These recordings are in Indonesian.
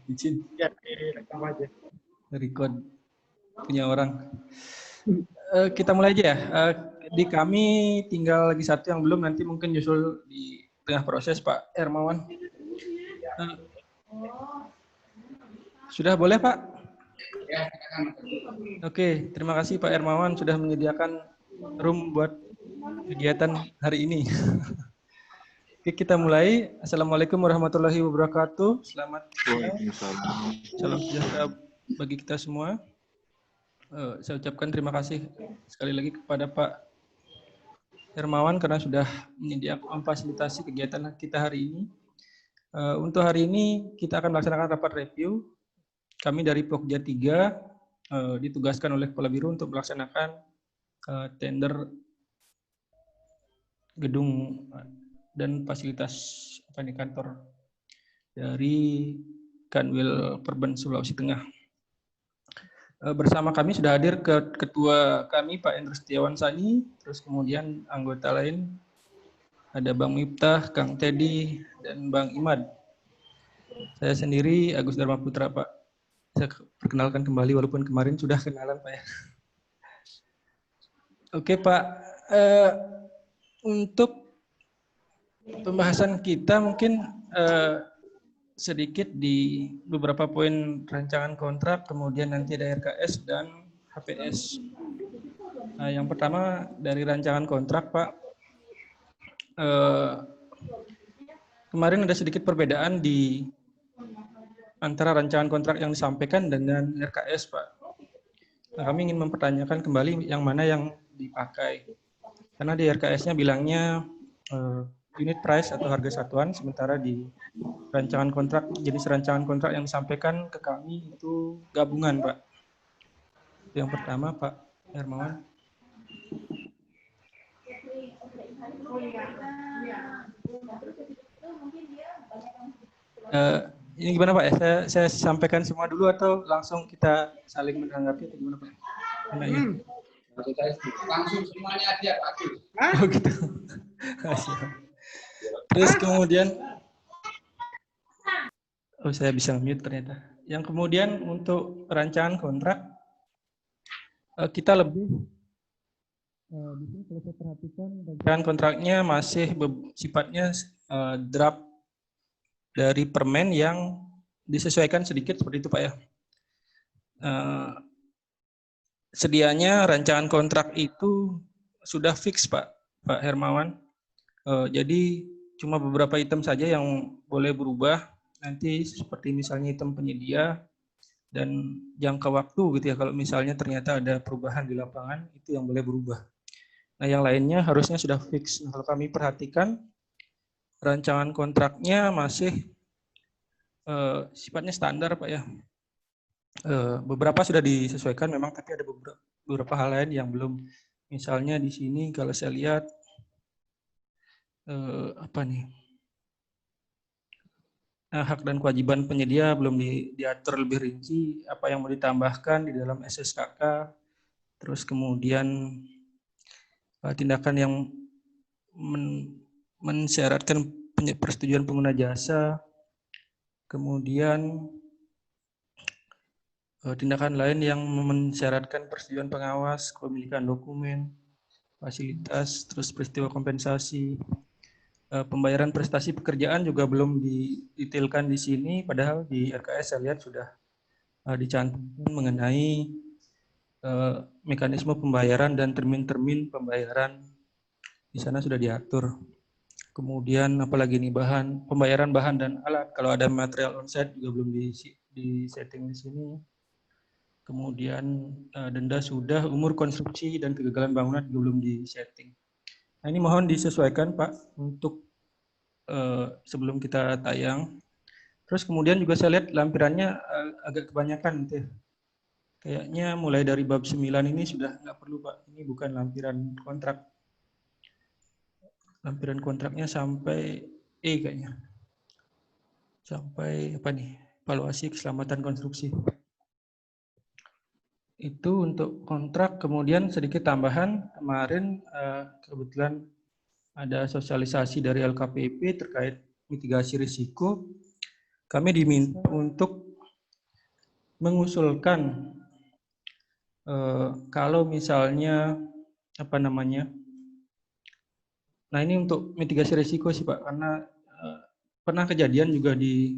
Izin. Ya, direkam aja. Record punya orang. Kita mulai aja ya. Di kami tinggal lagi satu yang belum, nanti mungkin nyusul di tengah proses Pak Hermawan. Sudah boleh Pak? Oke, terima kasih Pak Hermawan sudah menyediakan room buat kegiatan hari ini. Oke, kita mulai. Assalamualaikum warahmatullahi wabarakatuh. Selamat siang. Salam sejahtera bagi kita semua. Saya ucapkan terima kasih sekali lagi kepada Pak Hermawan karena sudah menyediakan memfasilitasi kegiatan kita hari ini. Untuk hari ini kita akan melaksanakan rapat review. Kami dari Pokja 3 ditugaskan oleh Kepala Biro untuk melaksanakan tender gedung dan fasilitas kantor dari Kanwil Perben Sulawesi Tengah. Bersama kami sudah hadir ketua kami Pak Endro Setiawan Sani, terus kemudian anggota lain ada Bang Miftah, Kang Teddy, dan Bang Imad. Saya sendiri Agus Dharma Putra Pak. Saya perkenalkan kembali walaupun kemarin sudah kenalan Pak ya. Oke Pak, untuk pembahasan kita mungkin sedikit di beberapa poin rancangan kontrak, kemudian nanti ada RKS dan HPS. Nah, yang pertama dari rancangan kontrak Pak, kemarin ada sedikit perbedaan di antara rancangan kontrak yang disampaikan dengan RKS Pak. Nah, kami ingin mempertanyakan kembali yang mana yang dipakai. Karena di RKS-nya bilangnya unit price atau harga satuan, sementara di rancangan kontrak, jenis rancangan kontrak yang disampaikan ke kami itu gabungan, Pak. Yang pertama, Pak Hermawan. Ini gimana Pak? Saya sampaikan semua dulu atau langsung kita saling menanggapi atau gimana Pak? Langsung semuanya aja Pak. Oh gitu. Terus kemudian, oh saya bisa mute ternyata. Yang kemudian untuk rancangan kontrak, kita lebih di sini kalau saya perhatikan rancangan kontraknya masih sifatnya draft dari permen yang disesuaikan sedikit seperti itu Pak ya. Sedianya rancangan kontrak itu sudah fix Pak Hermawan. Jadi cuma beberapa item saja yang boleh berubah. Nanti seperti misalnya item penyedia dan jangka waktu gitu ya. Kalau misalnya ternyata ada perubahan di lapangan itu yang boleh berubah. Nah yang lainnya harusnya sudah fix. Nah, kalau kami perhatikan rancangan kontraknya masih sifatnya standar Pak ya. Beberapa sudah disesuaikan memang, tapi ada beberapa hal lain yang belum. Misalnya di sini kalau saya lihat apa nih? Hak dan kewajiban penyedia belum diatur lebih rinci, apa yang mau ditambahkan di dalam SSKK, terus kemudian tindakan yang mensyaratkan persetujuan pengguna jasa, kemudian tindakan lain yang mensyaratkan persetujuan pengawas, kepemilikan dokumen, fasilitas, terus peristiwa kompensasi. Pembayaran prestasi pekerjaan juga belum didetailkan di sini, padahal di RKS saya lihat sudah dicantumkan mengenai mekanisme pembayaran dan termin-termin pembayaran di sana sudah diatur. Kemudian apalagi nih pembayaran bahan dan alat, kalau ada material onsite juga belum di setting di sini. Kemudian denda sudah, umur konstruksi dan kegagalan bangunan juga belum di setting. Nah ini mohon disesuaikan Pak untuk sebelum kita tayang. Terus kemudian juga saya lihat lampirannya agak kebanyakan gitu. Kayaknya mulai dari bab 9 ini sudah nggak perlu Pak. Ini bukan lampiran kontrak. Lampiran kontraknya sampai E kayaknya. Sampai apa nih? Evaluasi keselamatan konstruksi. Itu untuk kontrak. Kemudian sedikit tambahan, kemarin kebetulan ada sosialisasi dari LKPP terkait mitigasi risiko. Kami diminta untuk mengusulkan kalau misalnya apa namanya. Nah, ini untuk mitigasi risiko sih Pak, karena pernah kejadian juga di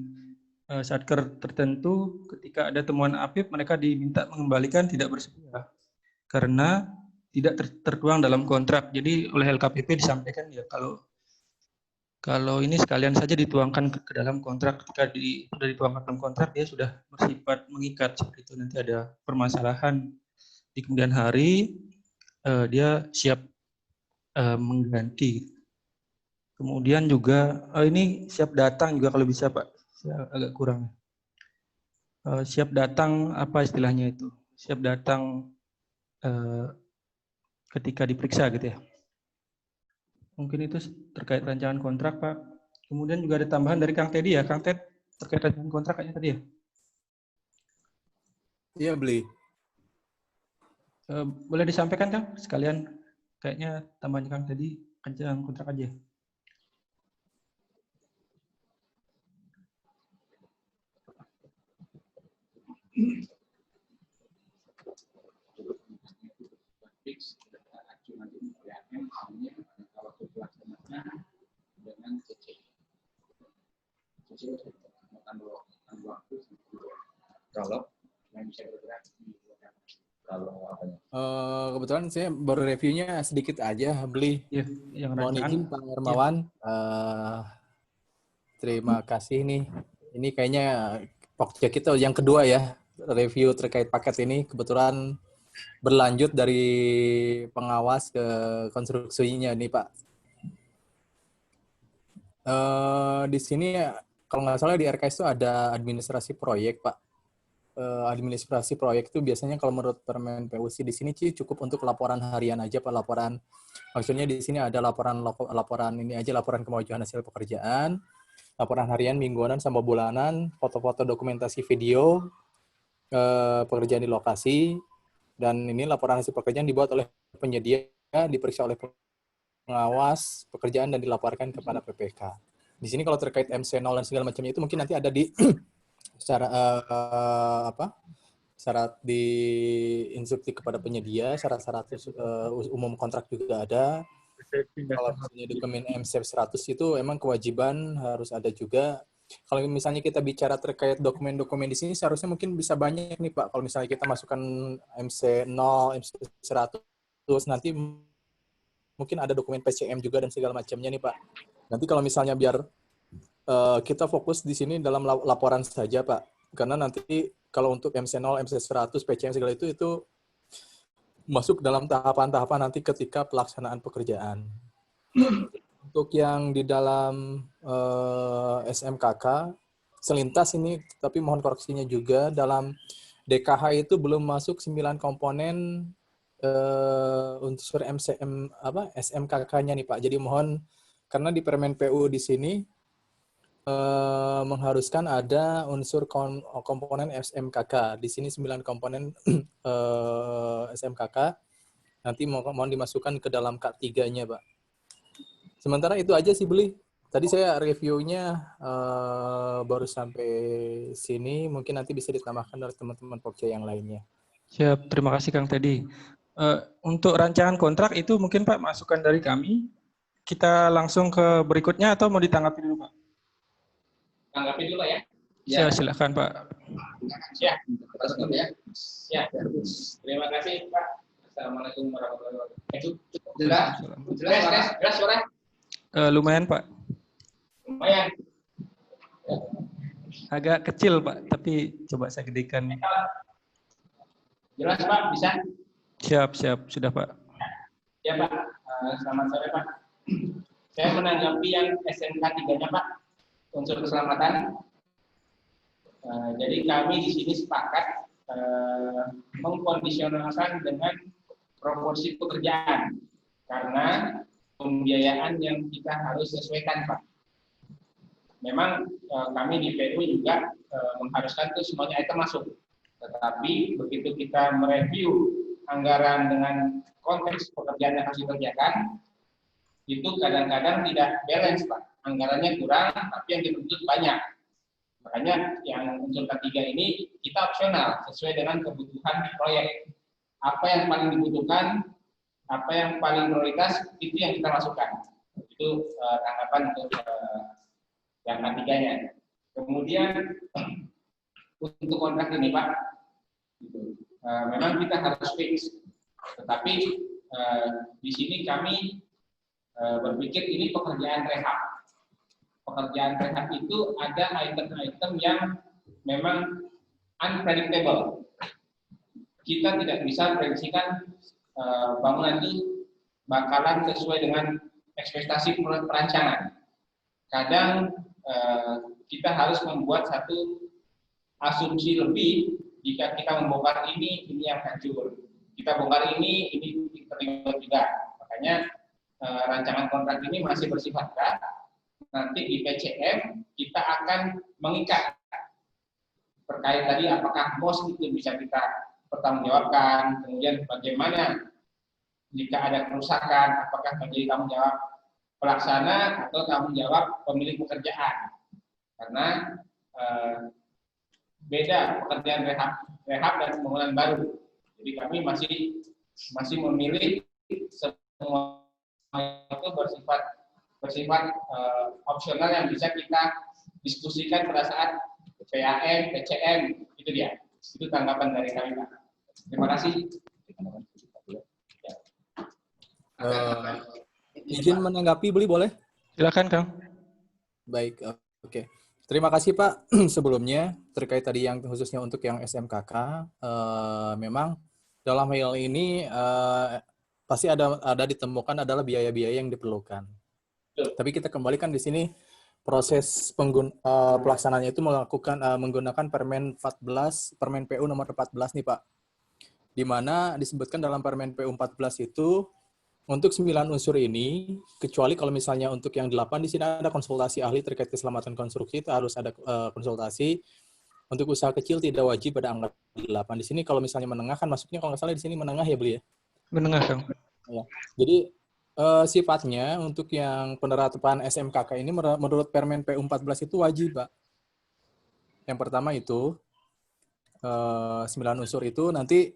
satker tertentu ketika ada temuan APIP mereka diminta mengembalikan tidak bersedia karena tidak tertuang dalam kontrak. Jadi oleh LKPP disampaikan ya kalau ini sekalian saja dituangkan ke dalam kontrak, ketika sudah dituangkan dalam kontrak dia sudah bersifat mengikat seperti itu. Nanti ada permasalahan di kemudian hari dia siap mengganti. Kemudian juga ini siap datang juga kalau bisa Pak, saya agak kurang. Siap datang apa istilahnya itu? Siap datang ketika diperiksa gitu ya. Mungkin itu terkait rancangan kontrak Pak. Kemudian juga ada tambahan dari Kang Teddy ya, Kang Ted terkait rancangan kontrak kayaknya tadi ya. Iya, Beli. Boleh disampaikan Kang sekalian, kayaknya tambahan Kang tadi rancangan kontrak aja. Kalau yang bisa bergerak kalau apa ya? Kebetulan saya baru reviewnya sedikit aja, Beli. Iya, yang Mohon rancangan. izin Pak Hermawan. Terima kasih nih. Ini kayaknya pokoknya kita yang kedua ya, review terkait paket ini. Kebetulan berlanjut dari pengawas ke konstruksinya nih Pak. Di sini kalau nggak salah di RKS itu ada administrasi proyek Pak. Administrasi proyek itu biasanya kalau menurut Permen PUC di sini cukup untuk laporan harian aja Pak, laporan. Maksudnya di sini ada laporan ini aja, laporan kemajuan hasil pekerjaan, laporan harian, mingguan, sama bulanan, foto-foto dokumentasi video pekerjaan di lokasi, dan ini laporan hasil pekerjaan dibuat oleh penyedia, diperiksa oleh pengawas pekerjaan dan dilaporkan kepada PPK. Di sini kalau terkait MC0 dan segala macamnya itu mungkin nanti ada di secara syarat di instruksi kepada penyedia, syarat-syarat umum kontrak juga ada. Kalau misalnya dokumen MC 100 itu emang kewajiban harus ada juga. Kalau misalnya kita bicara terkait dokumen-dokumen di sini seharusnya mungkin bisa banyak nih Pak. Kalau misalnya kita masukkan MC0, MC 100, nanti mungkin ada dokumen PCM juga dan segala macamnya nih Pak. Nanti kalau misalnya biar kita fokus di sini dalam laporan saja Pak. Karena nanti kalau untuk MC0, MC 100, PCM segala itu masuk dalam tahapan-tahapan nanti ketika pelaksanaan pekerjaan. Untuk yang di dalam SMKK, selintas ini, tapi mohon koreksinya juga, dalam DKH itu belum masuk 9 komponen unsur SMKK-nya nih Pak. Jadi mohon, karena di Permen PU di sini mengharuskan ada unsur komponen SMKK. Di sini 9 komponen SMKK. Nanti mohon dimasukkan ke dalam K3-nya, Pak. Sementara itu aja sih, Beli. Tadi saya reviewnya baru sampai sini. Mungkin nanti bisa ditambahkan dari teman-teman Pokja yang lainnya. Siap, terima kasih Kang Teddy. Untuk rancangan kontrak itu mungkin Pak masukan dari kami. Kita langsung ke berikutnya atau mau ditanggapi dulu Pak? Tanggapi dulu ya. Ya, silakan Pak. Ya, ya. Terima kasih Pak. Assalamualaikum warahmatullahi wabarakatuh. Jelas suara? Lumayan Pak. Lumayan. Agak kecil Pak, tapi coba saya gedekan. Jelas Pak, bisa? Siap, sudah Pak. Ya Pak, selamat sore Pak. Saya menanggapi yang SMK 3-nya Pak, unsur keselamatan. Jadi kami di sini sepakat mengkondisionalkan dengan proporsi pekerjaan karena pembiayaan yang kita harus sesuaikan Pak. Memang kami di PU juga mengharuskan itu semuanya item masuk. Tetapi begitu kita mereview anggaran dengan konteks pekerjaan yang harus dikerjakan, itu kadang-kadang tidak balance Pak. Anggarannya kurang, tapi yang dituntut banyak. Makanya yang unsur ketiga ini kita opsional sesuai dengan kebutuhan di proyek. Apa yang paling dibutuhkan, apa yang paling prioritas, itu yang kita masukkan. Itu tanggapan untuk yang ketiganya. Kemudian untuk kontrak ini Pak, memang kita harus fix. Tetapi di sini kami berpikir ini pekerjaan rehab. Pekerjaan rehab itu ada item-item yang memang unpredictable. Kita tidak bisa prediksikan bangunan itu bakalan sesuai dengan ekspektasi perancangan. Kadang kita harus membuat satu asumsi lebih jika kita membongkar ini yang hancur. Kita bongkar ini terlibat juga. Makanya rancangan kontrak ini masih bersifat berat. Nanti di PCM kita akan mengikat terkait tadi apakah MOS itu bisa kita pertanggungjawabkan, kemudian bagaimana jika ada kerusakan, apakah menjadi tanggung jawab pelaksana atau tanggung jawab pemilik pekerjaan. Karena beda pekerjaan rehab dan pembangunan baru. Jadi kami masih memilih semua itu bersifat opsional yang bisa kita diskusikan pada saat PAM, PCM, itu dia. Itu tanggapan dari kami, Pak. Terima kasih. Izin menanggapi, boleh? Silakan, Kang. Baik, oke. Terima kasih Pak. Sebelumnya terkait tadi yang khususnya untuk yang SMKK, memang dalam hal ini pasti ada ditemukan adalah biaya-biaya yang diperlukan. Tapi kita kembalikan di sini proses pelaksanaannya itu menggunakan Permen 14, Permen PU nomor 14 nih Pak. Di mana disebutkan dalam Permen PU 14 itu untuk 9 unsur ini, kecuali kalau misalnya untuk yang 8 di sini ada konsultasi ahli terkait keselamatan konstruksi, itu harus ada konsultasi. Untuk usaha kecil tidak wajib pada angka 8. Di sini kalau misalnya menengah kan masuknya kalau nggak salah di sini menengah ya beli ya. Menengah, Kang. Ya. Jadi sifatnya untuk yang penerapan SMKK ini menurut Permen PU 14 itu wajib, Pak. Yang pertama itu 9 unsur itu nanti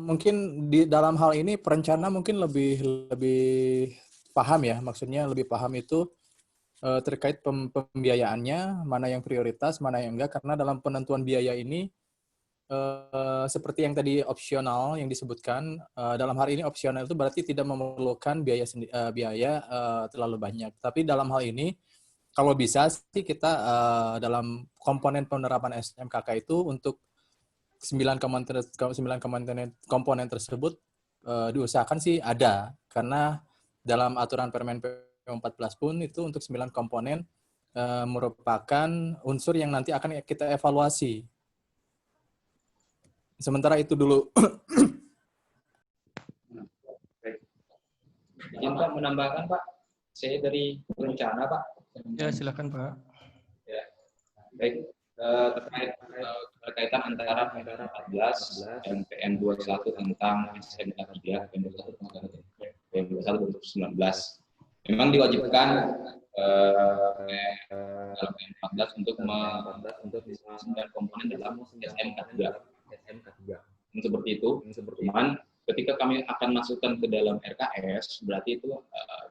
mungkin di dalam hal ini perencana mungkin lebih paham ya, maksudnya lebih paham itu terkait pembiayaannya, mana yang prioritas, mana yang enggak, karena dalam penentuan biaya ini seperti yang tadi opsional yang disebutkan, dalam hal ini opsional itu berarti tidak memerlukan biaya terlalu banyak. Tapi dalam hal ini, kalau bisa sih kita dalam komponen penerapan SMKK itu untuk 9 komponen tersebut diusahakan sih ada. Karena dalam aturan Permen PU14 pun itu untuk 9 komponen merupakan unsur yang nanti akan kita evaluasi. Sementara itu dulu. Izin Pak menambahkan Pak, saya dari perencana Pak. Ya silakan Pak. Ya, baik. Berkaitan antara PN 14 dan PN 21 tentang SMK 3, PN 21 tentang PN 21 2019. Memang diwajibkan dalam PN 14 untuk 9 komponen dalam SMK 3. Seperti itu. Cuman ketika kami akan masukkan ke dalam RKS, berarti itu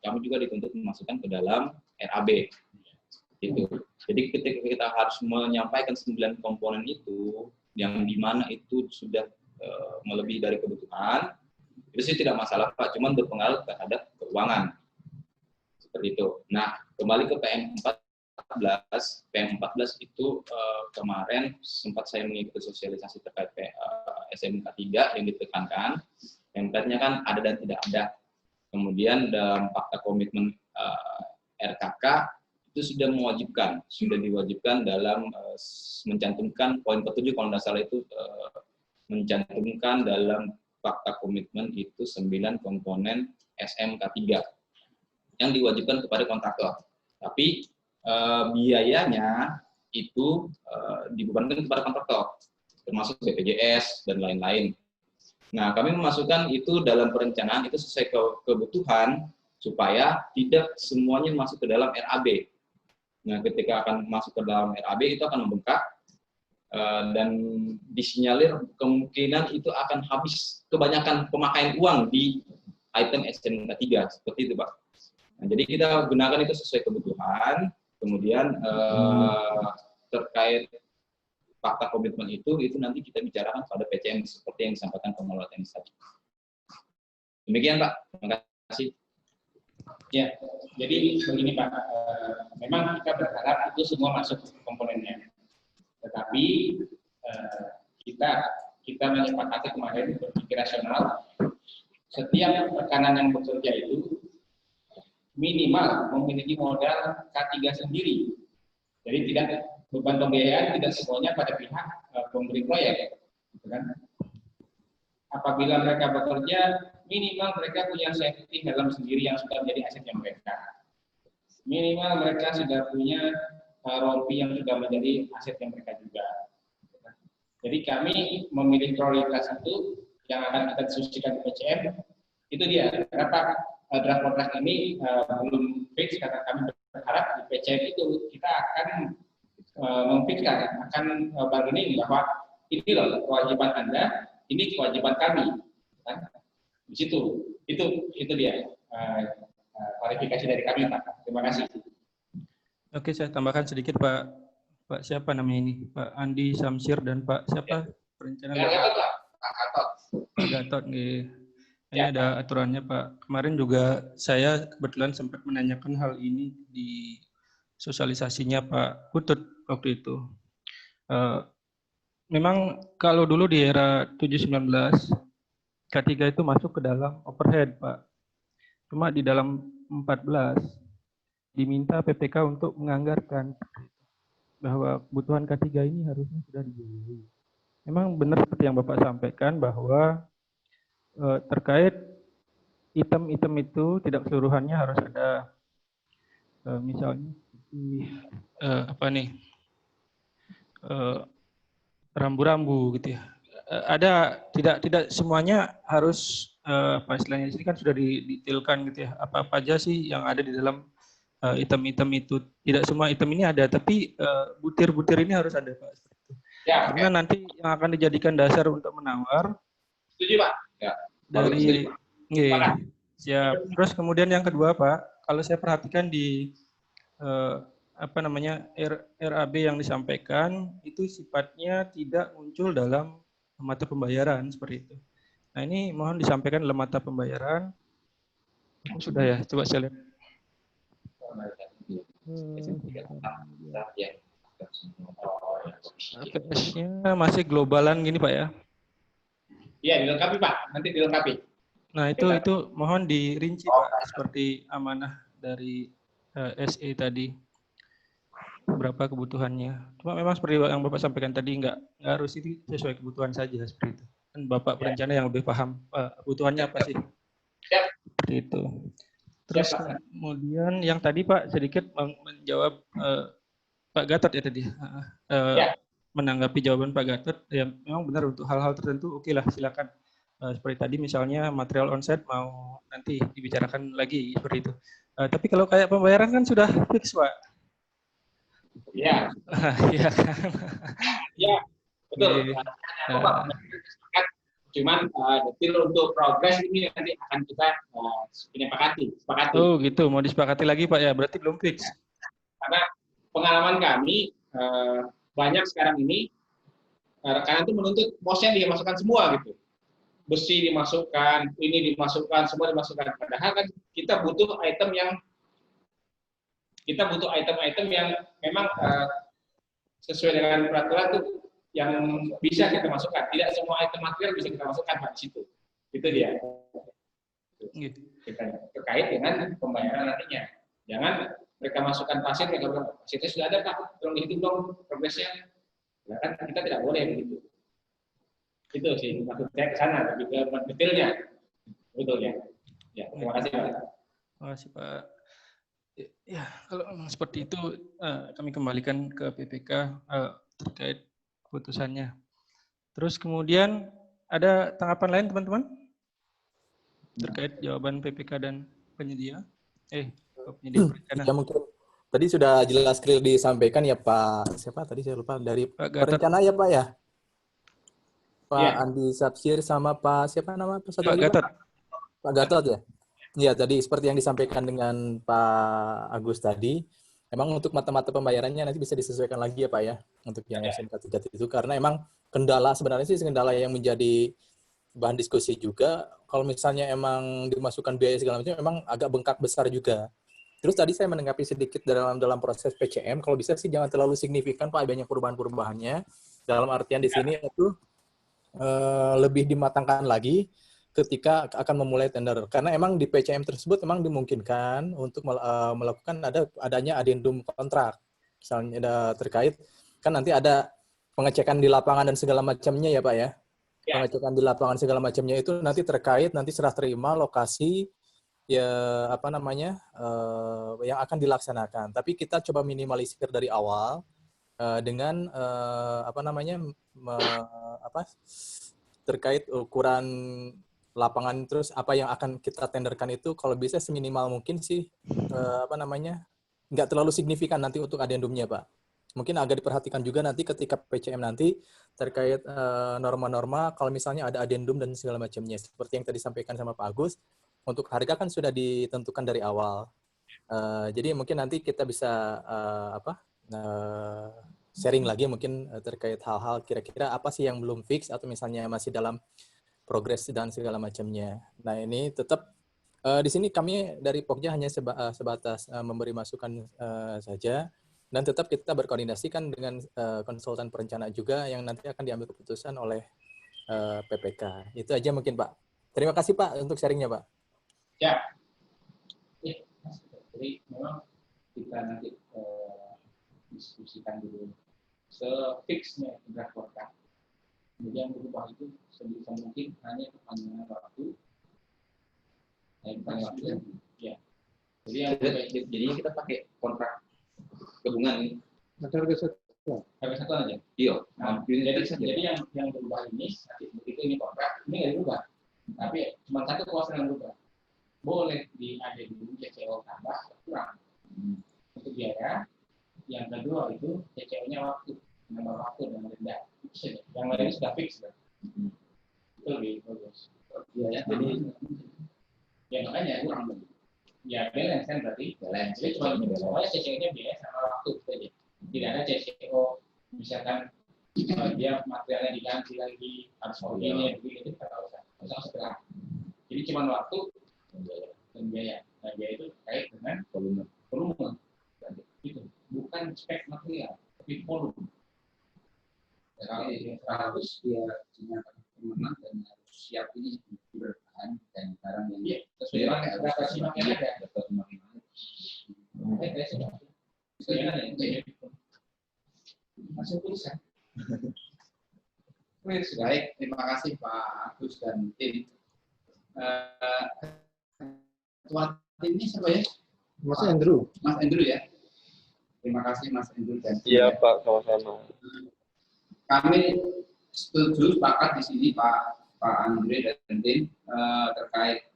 kami juga dituntut memasukkan ke dalam RAB. Itu. Jadi ketika kita harus menyampaikan 9 komponen itu, yang dimana itu sudah melebihi dari kebutuhan, itu sih tidak masalah Pak, cuman berpengaruh terhadap keuangan. Seperti itu. Nah, kembali ke PM 14. PM 14 itu kemarin sempat saya mengikuti sosialisasi terkait SMK 3 yang ditekankan. Template-nya kan ada dan tidak ada. Kemudian dalam fakta komitmen RKK itu sudah diwajibkan dalam mencantumkan poin ke-7 kalau tidak salah itu mencantumkan dalam fakta komitmen itu 9 komponen SMK 3 yang diwajibkan kepada kontraktor. Tapi biayanya itu dibebankan kepada kontraktor, termasuk BPJS dan lain-lain. Nah, kami memasukkan itu dalam perencanaan itu sesuai kebutuhan supaya tidak semuanya masuk ke dalam RAB. Nah, ketika akan masuk ke dalam RAB itu akan membengkak dan disinyalir kemungkinan itu akan habis kebanyakan pemakaian uang di item SMK 3 seperti itu, Pak. Nah, jadi kita gunakan itu sesuai kebutuhan. Kemudian terkait fakta komitmen itu nanti kita bicarakan pada PCM seperti yang disampaikan pengelola teknis tadi. Demikian, Pak. Terima kasih. Ya, jadi begini Pak, memang kita berharap itu semua masuk komponennya. Tetapi kita menyepakati kemarin berpikir rasional, setiap rekanan yang bekerja itu minimal memiliki modal K3 sendiri. Jadi tidak beban pembiayaan tidak semuanya pada pihak pemberi proyek, gitu kan? Apabila mereka bekerja, minimal mereka punya safety helm sendiri yang sudah menjadi asetnya mereka. Minimal mereka sudah punya rompi yang sudah menjadi asetnya mereka juga. Jadi kami memilih prioritas itu yang akan kita diskusikan di PCM, itu dia. Kenapa draft kontrak ini belum fix, karena kami berharap di PCM itu kita akan memfixkan, akan bargaining bahwa ini loh kewajiban Anda, ini kewajiban kami, kan? Di situ, itu dia klarifikasi dari kami, Pak. Terima kasih. Oke, saya tambahkan sedikit, Pak siapa namanya ini? Pak Andi Samsir dan Pak siapa? Perencana Pak Gatot. Ini ada aturannya, Pak. Kemarin juga saya kebetulan sempat menanyakan hal ini di sosialisasinya Pak Putut waktu itu. Memang kalau dulu di era 719 K3 itu masuk ke dalam overhead, Pak. Cuma di dalam 14 diminta PPK untuk menganggarkan bahwa kebutuhan K3 ini harusnya sudah dibiayai. Memang benar seperti yang Bapak sampaikan bahwa terkait item-item itu tidak keseluruhannya harus ada misalnya rambu-rambu gitu ya. Ada tidak semuanya harus istilahnya ini kan sudah didetailkan gitu ya. Apa aja sih yang ada di dalam item-item itu. Tidak semua item ini ada, tapi butir-butir ini harus ada, Pak. Ya, karena nanti yang akan dijadikan dasar untuk menawar. Setuju, Pak. Ya. Dari siap. Terus kemudian yang kedua, Pak, kalau saya perhatikan di RAB yang disampaikan itu sifatnya tidak muncul dalam mata pembayaran seperti itu. Nah, ini mohon disampaikan dalam mata pembayaran. Sudah ya, coba saya lihat. APS-nya masih globalan gini, Pak ya? Iya, dilengkapi, Pak. Nanti dilengkapi. Nah, itu mohon dirinci, Pak, seperti amanah dari SE tadi. Berapa kebutuhannya. Cuma memang seperti yang Bapak sampaikan tadi, nggak harus itu sesuai kebutuhan saja seperti itu. Kan Bapak perencana yang lebih paham kebutuhannya apa sih. Seperti itu. Terus kemudian yang tadi Pak sedikit menjawab Pak Gatot ya tadi. Menanggapi jawaban Pak Gatot, ya memang benar untuk hal-hal tertentu, oke lah silakan. Seperti tadi misalnya material onset mau nanti dibicarakan lagi seperti itu. Tapi kalau kayak pembayaran kan sudah fix, Pak. Iya. Iya kan. Iya, betul. Cuman detail untuk progres ini nanti akan kita sepakati. Oh gitu, mau disepakati lagi Pak ya, berarti belum fix. Karena pengalaman kami banyak sekarang ini rekanan itu menuntut posnya dimasukkan semua gitu. Besi dimasukkan, ini dimasukkan, semua dimasukkan. Padahal kan kita butuh item-item yang memang sesuai dengan peraturan tuh yang bisa kita masukkan. Tidak semua item material bisa kita masukkan di situ. Itu dia. Terkait dengan pembayaran nantinya. Jangan mereka masukkan pasir, mereka bilang pasirnya sudah ada Pak, tolong dihitung dong progresnya. Ya kan kita tidak boleh begitu. Itu sih maksud saya ke sana, tapi ke detailnya. Betul ya. Ya, terima kasih Pak. Terima kasih Pak. Ya, kalau memang seperti itu kami kembalikan ke PPK terkait keputusannya. Terus kemudian ada tanggapan lain teman-teman terkait jawaban PPK dan penyedia? Penyedia perencana. Ya, mungkin Tadi sudah jelas clear disampaikan ya Pak, siapa tadi saya lupa, dari Pak Gatot. perencana ya Pak ya? Pak Ya. Andi Sapsir sama Pak siapa nama Pak satu Pak lagi Pak? Gatot. Pak Gatot ya? Iya, tadi seperti yang disampaikan dengan Pak Agus tadi, emang untuk mata-mata pembayarannya nanti bisa disesuaikan lagi ya Pak ya, untuk yang SMK 3 itu, karena emang kendala sebenarnya sih kendala yang menjadi bahan diskusi juga, kalau misalnya emang dimasukkan biaya segala macam, memang agak bengkak besar juga. Terus tadi saya menanggapi sedikit dalam proses PCM, kalau bisa sih jangan terlalu signifikan Pak, banyak perubahan-perubahannya, dalam artian di sini itu lebih dimatangkan lagi ketika akan memulai tender. Karena emang di PCM tersebut memang dimungkinkan untuk melakukan adanya adendum kontrak. Misalnya ada terkait, kan nanti ada pengecekan di lapangan dan segala macamnya ya Pak ya. Ya. Pengecekan di lapangan segala macamnya itu nanti terkait, nanti serah terima lokasi, ya apa namanya, yang akan dilaksanakan. Tapi kita coba minimalisir dari awal, dengan apa namanya, terkait ukuran lapangan, terus apa yang akan kita tenderkan itu kalau bisa seminimal mungkin sih, apa namanya, nggak terlalu signifikan nanti untuk adendumnya Pak. Mungkin agak diperhatikan juga nanti ketika PCM nanti terkait norma-norma kalau misalnya ada adendum dan segala macamnya. Seperti yang tadi disampaikan sama Pak Agus, untuk harga kan sudah ditentukan dari awal. Jadi mungkin nanti kita bisa sharing lagi mungkin terkait hal-hal kira-kira apa sih yang belum fix atau misalnya masih dalam progres dan segala macamnya. Nah ini tetap di sini kami dari Pokja hanya sebatas memberi masukan saja, dan tetap kita berkoordinasi kan dengan konsultan perencana juga yang nanti akan diambil keputusan oleh PPK. Itu aja mungkin Pak. Terima kasih Pak untuk sharingnya Pak. Ya. Jadi memang kita nanti diskusikan dulu se-fixnya draft kontrak. Kemudian berubah itu sebisa mungkin hanya kepanjangan waktu. Ya. Jadi kita pakai kontrak gabungan ini. Harga satu aja. Iya. Nah, jadi yang berubah ini begitu ini kontrak ini nggak dirubah. Tapi cuma satu kuasa yang berubah. Boleh diadendum CCO tambah kurang untuk biaya. Yang kedua itu CCO-nya waktu, nomor waktu dan denda. Yang lain sudah fix kan? Itu lebih bagus. Ya, jadi ya makanya kurang. Ya balance kan berarti. Balance. Jadi cuma soalnya CCO-nya biaya sama waktu saja. Tidak ada CCO misalkan dia materialnya diganti lagi harus begini begitu kita usah segera. Jadi cuma waktu dan biaya. Nah, biaya itu terkait dengan volume. Itu bukan spek material, tapi volume. Kalau harus dia dinyatakan pemenang dan harus siap ini bertahan dan barang yang sesuai dengan berapa simak yang ada. Masuk tulisan. Baik, terima kasih Pak Agus dan tim. Ketua tim ini siapa ya? Mas Andrew. Mas Andrew ya. Terima kasih Mas Andrew dan tim. Iya Pak, sama-sama. Kami setuju sepakat di sini Pak Andre dan tim terkait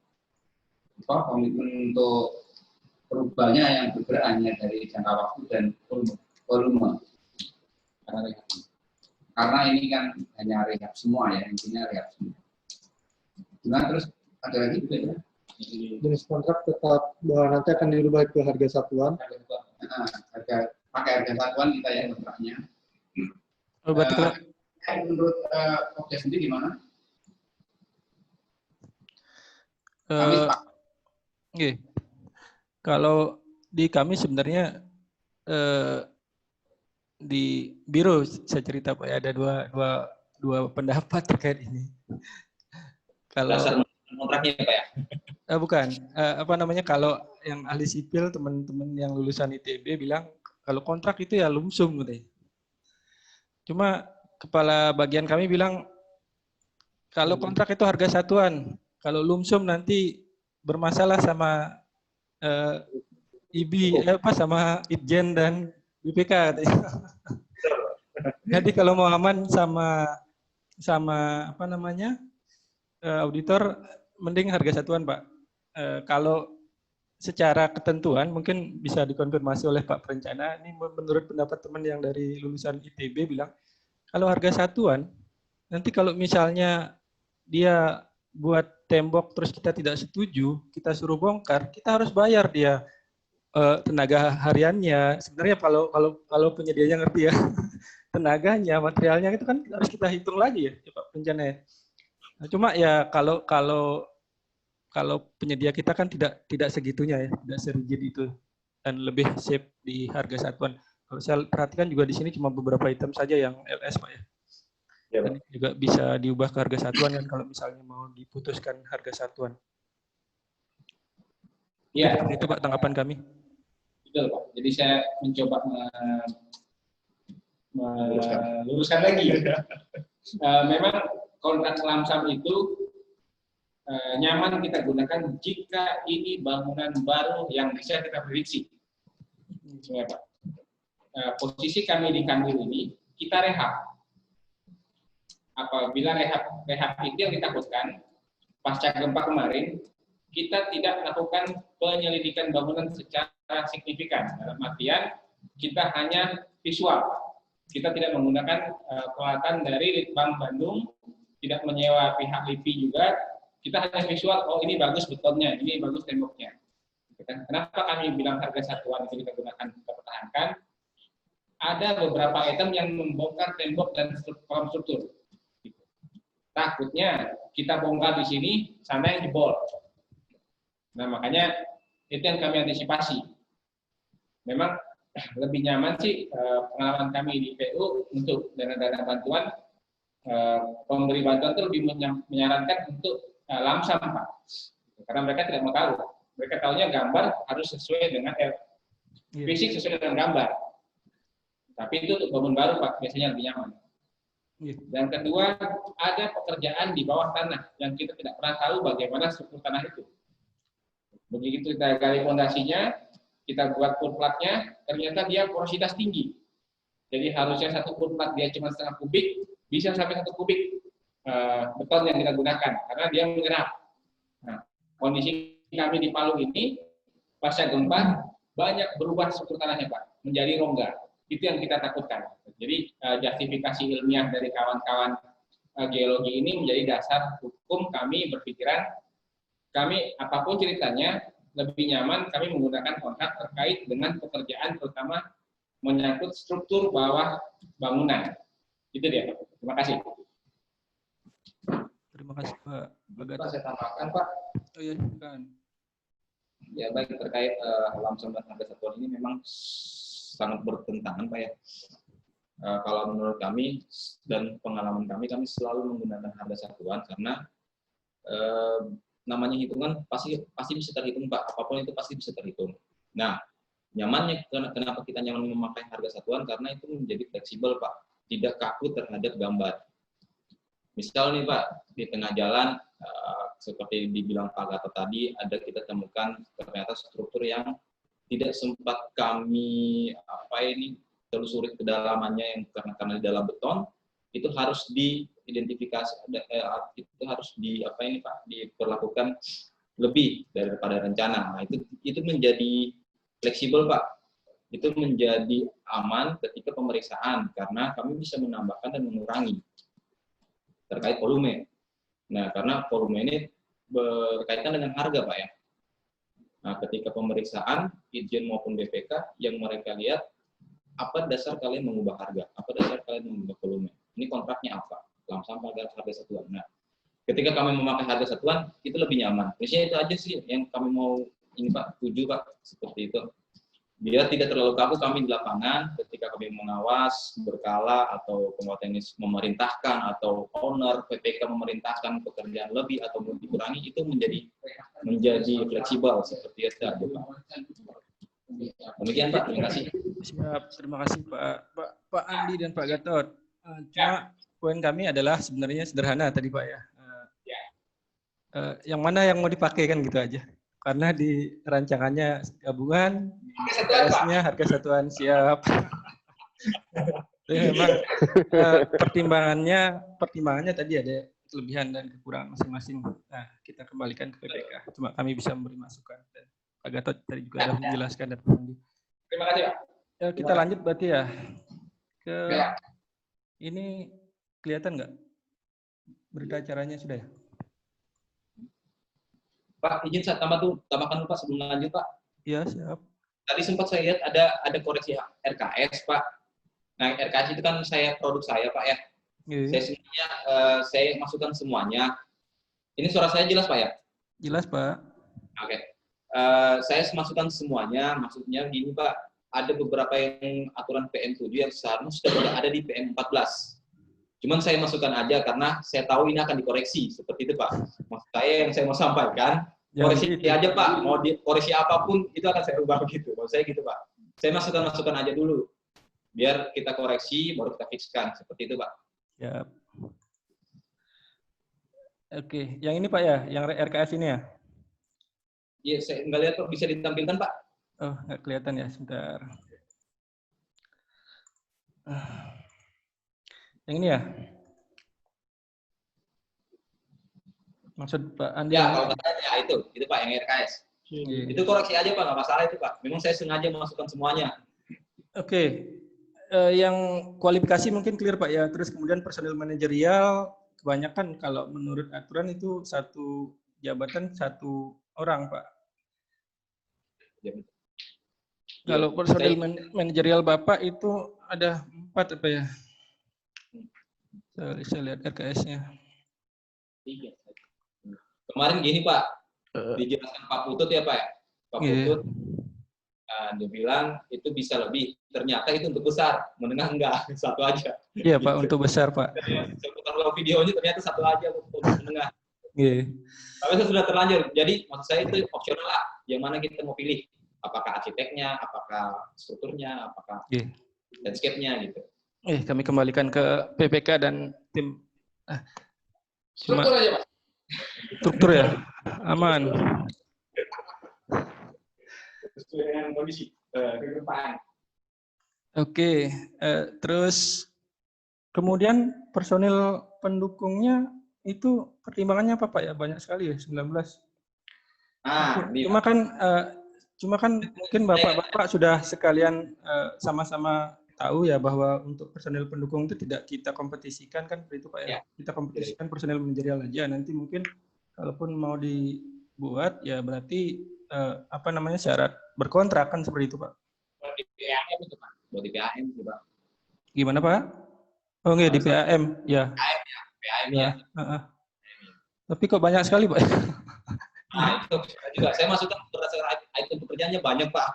komitmen untuk perubahannya yang bergerak hanya dari jangka waktu dan volume. Karena ini kan hanya rehab semua ya, intinya rehab semua. Nah, terus ada lagi juga ya? Jenis kontrak tetap bahwa nanti akan dirubah ke harga satuan. Pakai harga satuan kita ya kontraknya. Menurut Pokja sendiri gimana? Kalau di kami sebenarnya di biro saya cerita Pak ya, ada dua pendapat terkait ini. Kalau kontraknya Pak ya? Bukan, apa namanya, kalau yang ahli sipil teman-teman yang lulusan ITB bilang kalau kontrak itu ya lumsum gitu. Cuma kepala bagian kami bilang kalau kontrak itu harga satuan, kalau lumsum nanti bermasalah sama IBI sama Itjen dan BPK. Jadi kalau mau aman sama apa namanya auditor, mending harga satuan Pak. Kalau secara ketentuan mungkin bisa dikonfirmasi oleh Pak Perencana. Ini menurut pendapat teman yang dari lulusan ITB bilang, kalau harga satuan, nanti kalau misalnya dia buat tembok terus kita tidak setuju, kita suruh bongkar, kita harus bayar dia tenaga hariannya. Sebenarnya kalau penyedianya ngerti ya, tenaganya, materialnya itu kan harus kita hitung lagi ya, Pak Perencana ya. Nah, cuma ya kalau penyedia kita kan tidak segitunya ya, tidak serigid itu dan lebih safe di harga satuan. Kalau saya perhatikan juga di sini cuma beberapa item saja yang LS, Pak ya. Ya, Dan juga bisa diubah ke harga satuan kan kalau misalnya mau diputuskan harga satuan. Iya. Itu Pak tanggapan kami. Betul Pak. Jadi saya mencoba meluruskan lagi. Memang kontrak lamsam itu nyaman kita gunakan jika ini bangunan baru yang bisa kita prediksi. Ya, Pak. Posisi kami di Kanwil ini kita rehab. Apabila rehab itu yang ditakutkan, pasca gempa kemarin, kita tidak melakukan penyelidikan bangunan secara signifikan. Dalam artian, kita hanya visual. Kita tidak menggunakan peralatan dari Litbang Bandung, tidak menyewa pihak LIPI juga. Kita hanya visual, oh ini bagus betonnya, ini bagus temboknya. Kenapa kami bilang harga satuan itu kita gunakan, kita pertahankan? Ada beberapa item yang membongkar tembok dan kolam struktur. Takutnya kita bongkar di sini, sana yang jebol. Nah, makanya itu yang kami antisipasi. Memang lebih nyaman sih pengalaman kami di PU untuk dana-dana bantuan, pemberi bantuan itu lebih menyarankan untuk lamsam, Pak. Karena mereka tidak mau tahu. Mereka tahunya gambar harus sesuai dengan fisik sesuai dengan gambar. Tapi itu untuk bangun baru, Pak, biasanya lebih nyaman. Dan kedua, ada pekerjaan di bawah tanah yang kita tidak pernah tahu bagaimana struktur tanah itu. Begitu kita gali fondasinya, kita buat purplatnya, ternyata dia porositas tinggi. Jadi harusnya satu purplat dia cuma setengah kubik, bisa sampai 1 kubik beton yang kita gunakan, karena dia menyerap. Nah, kondisi kami di Palu ini, pasca gempa, banyak berubah struktur tanahnya, Pak, menjadi rongga. Itu yang kita takutkan. Jadi justifikasi ilmiah dari kawan-kawan geologi ini menjadi dasar hukum kami berpikiran, kami apapun ceritanya lebih nyaman kami menggunakan kontrak terkait dengan pekerjaan terutama menyangkut struktur bawah bangunan. Itu dia. Terima kasih. Terima kasih Pak Gatot. Saya tambahkan Pak. Oh iya, kan. Ya baik, terkait lamsam dan harga satuan ini memang sangat bertentangan Pak ya. Kalau menurut kami dan pengalaman kami selalu menggunakan harga satuan karena namanya hitungan pasti bisa terhitung Pak, apapun itu pasti bisa terhitung. Nah, nyamannya kenapa kita nyaman memakai harga satuan karena itu menjadi fleksibel Pak, tidak kaku terhadap gambar. Misal nih Pak, di tengah jalan seperti dibilang Pak Gatot tadi, ada kita temukan ternyata struktur yang tidak sempat kami telusuri kedalamannya yang karena di dalam beton, itu harus diidentifikasi, itu harus diperlakukan lebih daripada rencana. Nah, itu menjadi fleksibel Pak, itu menjadi aman ketika pemeriksaan karena kami bisa menambahkan dan mengurangi terkait volume. Nah, karena volume ini berkaitan dengan harga Pak ya. Nah, ketika pemeriksaan Itjen maupun BPK yang mereka lihat, apa dasar kalian mengubah harga? Apa dasar kalian mengubah volume? Ini kontraknya apa? Lamsam harga satuan. Nah, ketika kami memakai harga satuan, itu lebih nyaman. Misalnya itu aja sih yang kami mau ini Pak, tuju Pak, seperti itu. Dia tidak terlalu kaku kami di lapangan ketika kami mengawas berkala atau penguat teknis memerintahkan atau owner PPK memerintahkan pekerjaan lebih atau dikurangi, itu menjadi fleksibel seperti itu aja Pak. Demikian Pak, terima kasih. Siap, terima kasih Pak Andi dan Pak Gatot. Cuma poin kami adalah sebenarnya sederhana tadi Pak ya. Yang mana yang mau dipakai kan gitu aja. Karena di rancangannya gabungan, di harga satuan siap. Jadi memang pertimbangannya tadi ada kelebihan dan kekurangan masing-masing. Nah, kita kembalikan ke PPK. Cuma kami bisa memberi masukan. Pak Gatot tadi juga sudah menjelaskan dan Pak Andi. Terima kasih, Pak. Ya, kita lanjut berarti ya ke Ya. ini kelihatan nggak berita acaranya sudah ya? Pak, izin saya tambahkan dulu Pak sebelum lanjut Pak. Iya, siap. Tadi sempat saya lihat ada koreksi RKS Pak. Nah, RKS itu kan produk saya Pak ya. Iya. Saya semuanya saya masukkan semuanya. Ini suara saya jelas Pak ya? Jelas, Pak. Oke. Saya masukkan semuanya, maksudnya gini Pak, ada beberapa yang aturan PM7 yang seharusnya sudah ada di PM14. Cuman saya masukkan aja karena saya tahu ini akan dikoreksi, seperti itu Pak. Maksud saya yang saya mau sampaikan, koreksi aja Pak, mau koreksi apapun itu akan saya ubah gitu. Maksud saya gitu Pak. Saya masukkan aja dulu, biar kita koreksi, baru kita fixkan, seperti itu Pak. Ya. Oke, yang ini Pak ya, yang RKS ini ya? Iya, saya nggak lihat Pak, bisa ditampilkan Pak. Oh, nggak kelihatan ya, sebentar. Yang ini ya? Maksud Pak Andi? Ya, kalau katanya itu Pak yang RKS. Itu koreksi aja Pak, nggak masalah itu Pak. Memang saya sengaja masukkan semuanya. Oke. Yang kualifikasi mungkin clear Pak ya. Terus kemudian personil manajerial, kebanyakan kalau menurut aturan itu satu jabatan satu orang Pak. Ya. Kalau personil manajerial Bapak itu ada 4 apa ya? Saya lihat RKS-nya. Kemarin gini Pak, dijelaskan Pak Putut ya Pak ya. Pak Putut, dia bilang itu bisa lebih. Ternyata itu untuk besar, menengah enggak, satu aja. Iya Pak, gitu. untuk besar Pak. Saya putar ulang videonya ternyata satu aja untuk menengah. Iya. Tapi itu sudah terlanjur. Jadi maksud saya itu opsional lah. Yang mana kita mau pilih? Apakah arsiteknya, apakah strukturnya, apakah landscape-nya gitu. Kami kembalikan ke PPK dan tim. Struktur aja Pak. Struktur ya, aman. Sesuai dengan kondisi kedepan. Oke, terus kemudian personil pendukungnya itu pertimbangannya apa Pak ya? Banyak sekali ya, 19. Cuma kan mungkin Bapak-bapak sudah sekalian sama-sama tahu ya bahwa untuk personil pendukung itu tidak kita kompetisikan kan seperti itu Pak ya. Kita kompetisikan personil manajerial aja. Nanti mungkin kalaupun mau dibuat ya berarti syarat berkontrak kan seperti itu Pak. Di PAM itu Pak. Buat di PAM itu Pak. Gimana Pak? Oh enggak di PAM ya. PAM ya. Tapi kok banyak sekali Pak. Nah itu juga saya masukkan berdasarkan item pekerjaannya banyak Pak.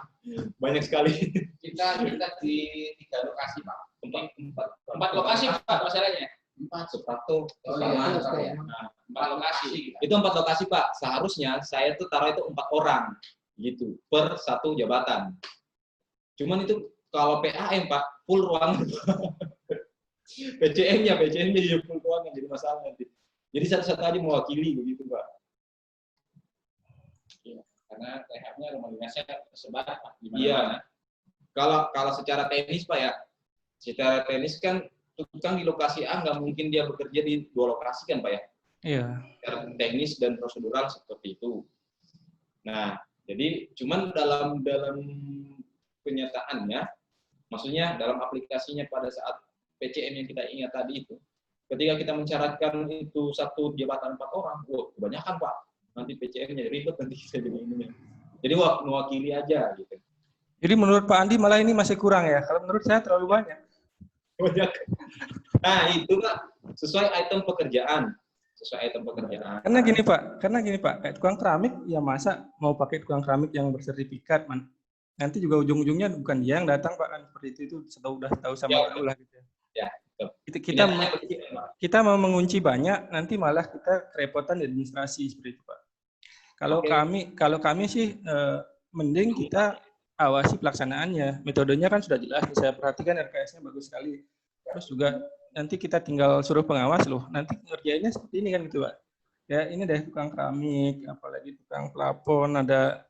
Banyak sekali. Kita di 3 lokasi Pak. 4 lokasi Pak masalahnya. 4 sepatu. Nah, 4 lokasi. Itu 4 lokasi Pak. Seharusnya saya tuh taruh itu 4 orang gitu per satu jabatan. Cuman itu kalau PAM Pak full ruangan. PCM-nya ya full ruangan jadi masalah nanti. Jadi satu-satu aja mewakili begitu Pak. Karena TH-nya rumah dinasnya tersebar Pak. Iya. Kalau secara teknis Pak ya, secara teknis kan tukang di lokasi A nggak mungkin dia bekerja di 2 lokasi kan Pak ya. Iya. Secara teknis dan prosedural seperti itu. Nah, jadi cuman dalam kenyataannya, maksudnya dalam aplikasinya pada saat PCM yang kita ingat tadi itu, ketika kita mensyaratkan itu satu jabatan 4 orang, kebanyakan Pak. Nanti PCM-nya ribet nanti kita jadi ini. Jadi mewakili aja gitu. Jadi menurut Pak Andi malah ini masih kurang ya. Kalau menurut saya terlalu banyak. Nah, itu Pak sesuai item pekerjaan. Karena gini Pak, kayak tukang keramik ya masa mau pakai tukang keramik yang bersertifikat nanti juga ujung-ujungnya bukan dia yang datang Pak kan seperti itu udah tahu sama tahu lah gitu. Ya. Kita mau mengunci banyak nanti malah kita kerepotan di administrasi seperti itu Pak. Kalau kami sih mending kita awasi pelaksanaannya. Metodenya kan sudah jelas, saya perhatikan RKS-nya bagus sekali. Terus juga nanti kita tinggal suruh pengawas loh. Nanti ngerjainnya seperti ini kan gitu Pak. Ya ini deh tukang keramik, apalagi tukang plafon, ada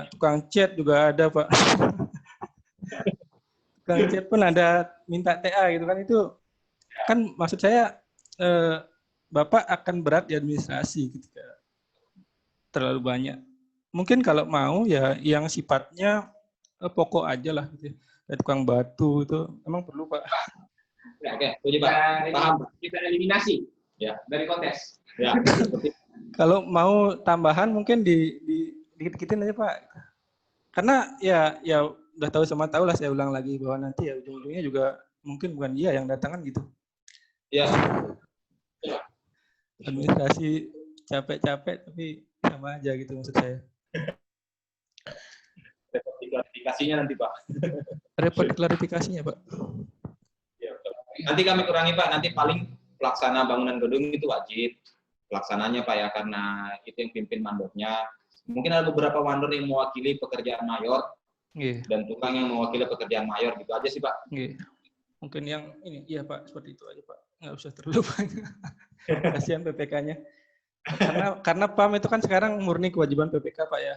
tukang cat juga ada Pak. Tukang cat pun ada minta TA gitu kan, itu kan maksud saya Bapak akan berat di administrasi ketika terlalu banyak mungkin kalau mau ya yang sifatnya pokok aja lah gitu. Kayak tukang batu itu emang perlu Pak. Oke, setuju Pak. Paham. Kita eliminasi Ya. dari kontes. Ya, seperti Kalau mau tambahan mungkin dikit-dikitin aja Pak. Karena ya udah tahu sama tahu lah, saya ulang lagi bahwa nanti ya ujung-ujungnya juga mungkin bukan dia yang datangan gitu. ya. Administrasi capek-capek tapi sama aja gitu maksud saya. Repot klarifikasinya nanti Pak. Repot klarifikasinya Pak. Ya, nanti kami kurangi Pak, nanti paling pelaksana bangunan gedung itu wajib. Pelaksananya Pak ya, karena itu yang pimpin mandornya. Mungkin ada beberapa mandor yang mewakili pekerjaan mayor, dan tukang yang mewakili pekerjaan mayor, gitu aja sih Pak. Mungkin yang ini, iya Pak, seperti itu aja Pak. Nggak usah terlalu banyak. Kasihan PPK-nya. Karena PAM itu kan sekarang murni kewajiban PPK Pak ya.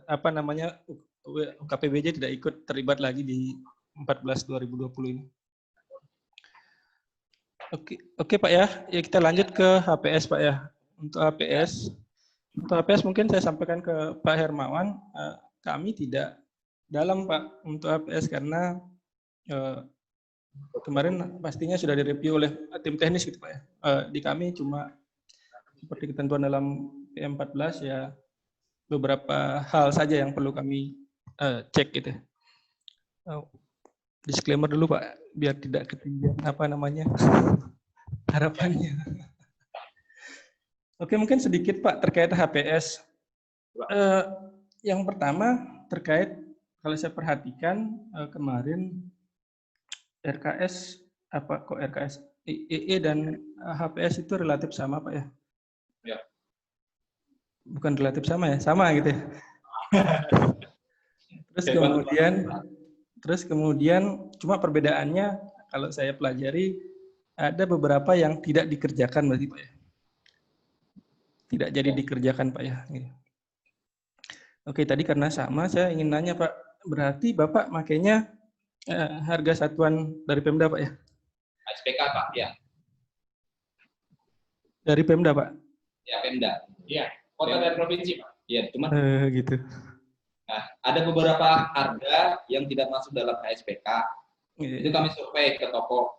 Apa namanya, UKPBJ tidak ikut terlibat lagi di 14/2020 ini. Oke Pak ya. Ya kita lanjut ke HPS Pak ya. Untuk HPS mungkin saya sampaikan ke Pak Hermawan, kami tidak dalam Pak untuk HPS karena kemarin pastinya sudah direview oleh tim teknis gitu Pak ya. Di kami cuma seperti ketentuan dalam PM14 ya, beberapa hal saja yang perlu kami cek gitu. Disclaimer dulu Pak, biar tidak ketinggian apa namanya harapannya. Oke, mungkin sedikit Pak terkait HPS. Yang pertama terkait, kalau saya perhatikan kemarin RKS EE dan HPS itu relatif sama Pak ya. Ya. Bukan relatif sama ya, sama gitu ya. Terus kemudian cuma perbedaannya kalau saya pelajari ada beberapa yang tidak dikerjakan berarti Pak ya. Tidak jadi dikerjakan Pak ya. Oke, tadi karena sama saya ingin nanya Pak, berarti Bapak makainya harga satuan dari Pemda Pak ya? SPK Pak, ya. Dari Pemda Pak? Ya, Pemda. Iya, kota dan provinsi Pak. Iya, cuma gitu. nah, ada beberapa harga yang tidak masuk dalam HSPK. Itu kami survei ke toko.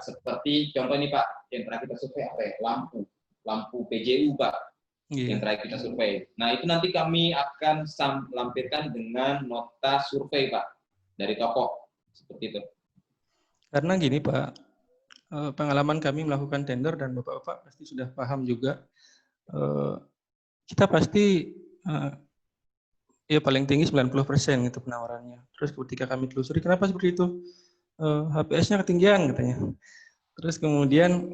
Seperti contoh ini Pak, yang terakhir kita survei apa ya? Lampu PJU Pak. Yang terakhir kita survei. Nah, itu nanti kami akan lampirkan dengan nota survei Pak dari toko. Seperti itu. Karena gini Pak, pengalaman kami melakukan tender dan Bapak-Bapak pasti sudah paham juga. Kita pasti ya paling tinggi 90% itu penawarannya. Terus ketika kami telusuri, kenapa seperti itu? HPS-nya ketinggian katanya. Terus kemudian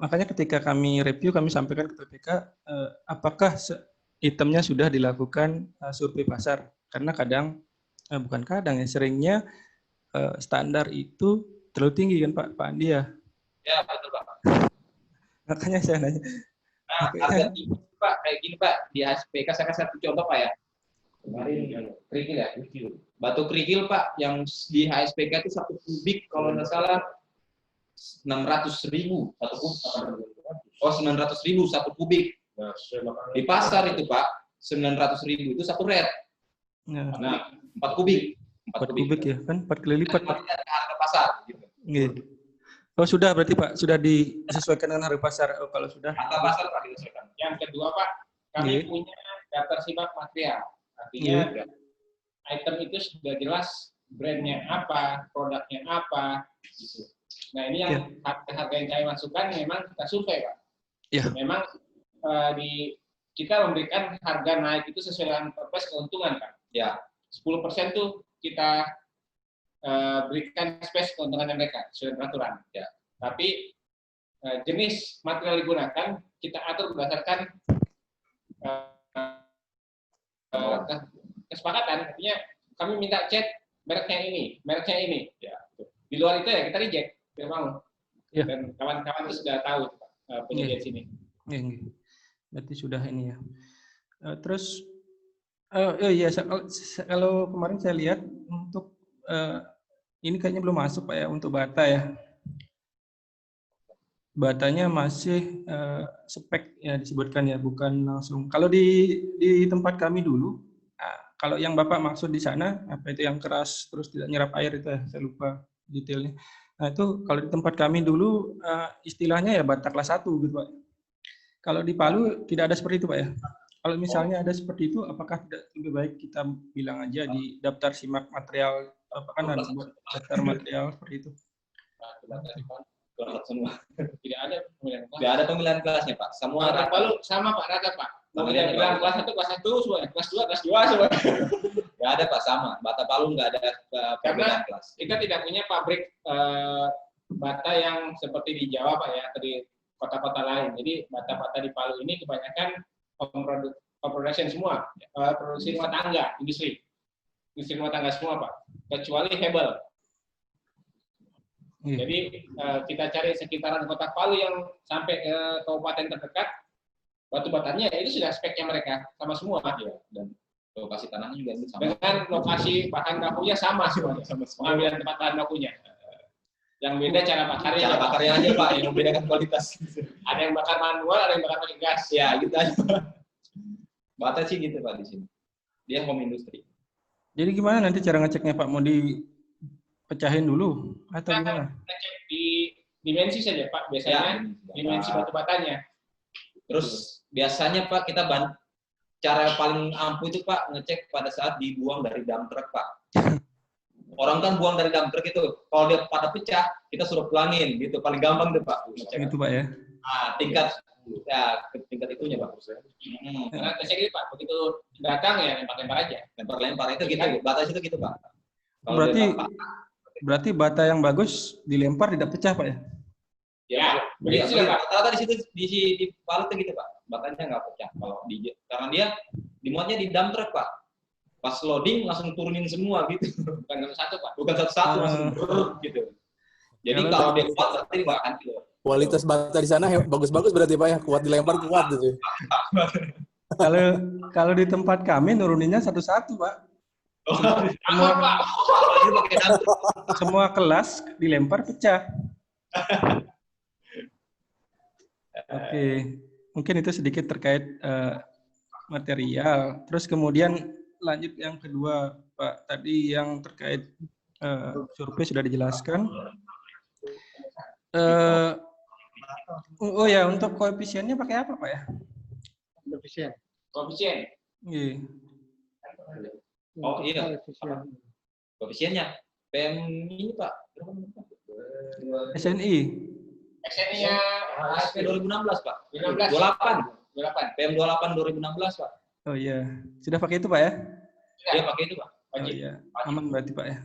makanya ketika kami review, kami sampaikan ke PPK, apakah itemnya sudah dilakukan survei pasar? Karena bukan kadang ya, seringnya standar itu terlalu tinggi kan Pak Andi ya? Ya, betul Pak. Makanya saya nanya. Nah, harga tinggi Pak, kayak gini Pak, di HSPK saya kasih satu contoh Pak ya. Kemarin kerikil ya, batu kerikil Pak, yang di HSPK itu 1 kubik kalau nggak salah 600.000 1 kubik. Oh, 900.000 1 kubik. Di pasar itu Pak, 900.000 itu 1 red. Nah, 4 kubik. 4 kubik ya, kan 4 kali lipat Pak. Harga pasar. Gitu. Oh sudah berarti Pak, sudah disesuaikan dengan harga pasar. Oh, kalau sudah. Harga pasar Pak disesuaikan. Yang kedua Pak, kami punya daftar simak material. Artinya item itu sudah jelas brandnya apa, produknya apa, gitu. Nah ini yang harga yang kami masukkan memang kita survei Pak. Memang kita memberikan harga naik itu sesuai dengan perpres keuntungan Pak. Ya, 10% tuh kita berikan space keuntungan mereka sesuai peraturan. Ya. Tapi jenis material digunakan kita atur berdasarkan kesepakatan. Artinya kami minta cek mereknya ini. Ya. Di luar itu ya kita reject, tidak mau. Ya. Dan kawan-kawan itu sudah tahu penyedia sini. Berarti sudah ini ya. Terus kalau kemarin saya lihat untuk ini kayaknya belum masuk Pak ya, untuk bata ya. batanya masih spek ya disebutkan ya, bukan langsung. Kalau di tempat kami dulu, kalau yang Bapak maksud di sana, apa itu yang keras terus tidak nyerap air itu ya, saya lupa detailnya. Nah itu kalau di tempat kami dulu istilahnya ya bata kelas 1 gitu Pak. Kalau di Palu tidak ada seperti itu Pak ya. Kalau misalnya ada seperti itu, apakah tidak lebih baik kita bilang aja di daftar simak material, apa kan ada daftar material seperti itu? Semua. Tidak ada pemilihan kelas. Tidak ada pemilihan kelasnya Pak. Semua Rata Palu sama Pak, rata Pak. Mau kita bilang kelas 1, kelas 1 semua, kelas 2, kelas 2 semua. Nggak ada Pak, sama. Bata Palu nggak ada perbedaan kelas. Kita tidak punya pabrik bata yang seperti di Jawa Pak ya, atau di kota-kota lain. Jadi bata-bata di Palu ini kebanyakan production semua, produksi rumah tangga, industri rumah tangga semua Pak, kecuali Hebel. Jadi kita cari sekitaran kota Palu yang sampai ke kabupaten terdekat, batu batanya itu sudah speknya mereka sama semua ya, dan lokasi tanahnya juga sama. Dengan lokasi bahan bakunya sama semua, pengambilan tempat bahan bakunya. Yang beda cara bakarnya. Cara bakarnya aja Pak yang membedakan kualitas. Ada yang bakar manual, ada yang bakar pakai gas. Ya gitu aja. Bata sih gitu Pak di sini. Dia home industry. Jadi gimana nanti cara ngeceknya Pak? Mau dipecahin dulu atau gimana? Kita cek di dimensi saja Pak, biasanya ya, dimensi batu batanya. Terus biasanya Pak kita cara paling ampuh itu Pak ngecek pada saat dibuang dari dump truck Pak. Orang kan buang dari dump truck itu, kalau dia pada pecah kita suruh pulangin gitu, paling gampang tuh Pak. Ngecek. Gitu Pak ya. Nah, tingkat itunya Pak. Karena ngecek gitu Pak, begitu datang ya lempar-lempar aja. Lempar-lempar itu gitu, batas itu gitu Pak. Kalau berarti bata yang bagus dilempar tidak pecah Pak ya? Ya, begitu Pak. Rata-rata di situ di Palu itu gitu Pak. Batanya nggak pecah kalau karena dia dimuatnya di dump truck Pak. Pas loading langsung turunin semua gitu. Bukan satu-satu Pak. Bukan satu-satu langsung gitu. Jadi kalau dia kuat berarti nggak akan gitu. Kualitas bata di sana bagus-bagus berarti Pak ya, kuat dilempar kuat gitu. Kalau di tempat kami nuruninnya satu-satu Pak. Semua kelas dilempar pecah. Oke, mungkin itu sedikit terkait material. Terus kemudian lanjut yang kedua Pak, tadi yang terkait survei sudah dijelaskan. Oh ya, untuk koefisiennya pakai apa Pak ya? Koefisien. Iya. Oh iya. Koefisiennya PM ini Pak. SNI. SNI-nya ASP 2016 Pak. 28. PM 28 2016 Pak. Oh iya, sudah pakai itu Pak ya? Dia pakai itu Pak. Oh iya, aman berarti Pak ya.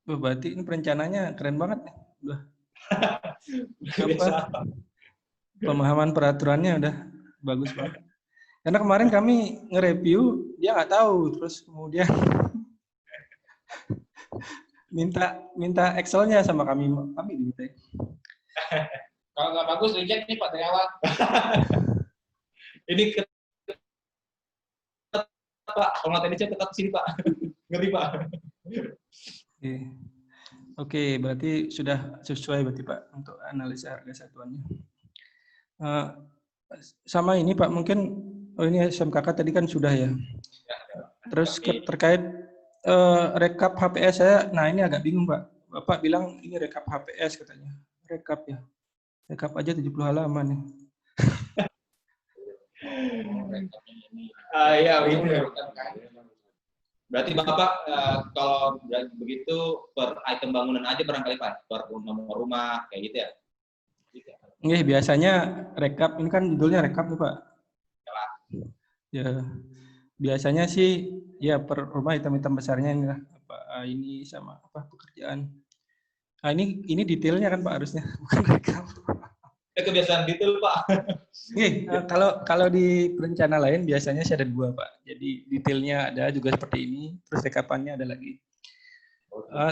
Berarti ini perencananya keren banget nih. Udah. Pemahaman peraturannya udah bagus banget. Karena kemarin kami nge-review, dia nggak tahu, terus kemudian minta Excel-nya sama kami diminta. Kalau nggak bagus reject nih Pak dari awal. Ini Pak, kalau nggak teknisnya tetap sini Pak. Ngerti Pak. Oke, berarti sudah sesuai berarti Pak untuk analisa harga satuannya. Sama ini Pak, mungkin ini SMKK tadi kan sudah ya. Terus terkait rekap HPS saya, nah ini agak bingung Pak. Bapak bilang ini rekap HPS katanya. Rekap ya. Rekap aja 70 halaman nih. Iya, begitu. Berarti Bapak kalau begitu per item bangunan aja barangkali Pak, per nomor rumah kayak gitu ya? Nggih, biasanya rekap, ini kan judulnya rekap nih Pak. Ya, biasanya sih ya per rumah item-item besarnya ini lah, apa ini sama apa pekerjaan. Nah, ini detailnya kan Pak harusnya, bukan rekap. Kebiasaan detail Pak. Nih, kalau di perencana lain biasanya sih ada dua Pak. Jadi detailnya ada juga seperti ini, terus rekapannya ada lagi.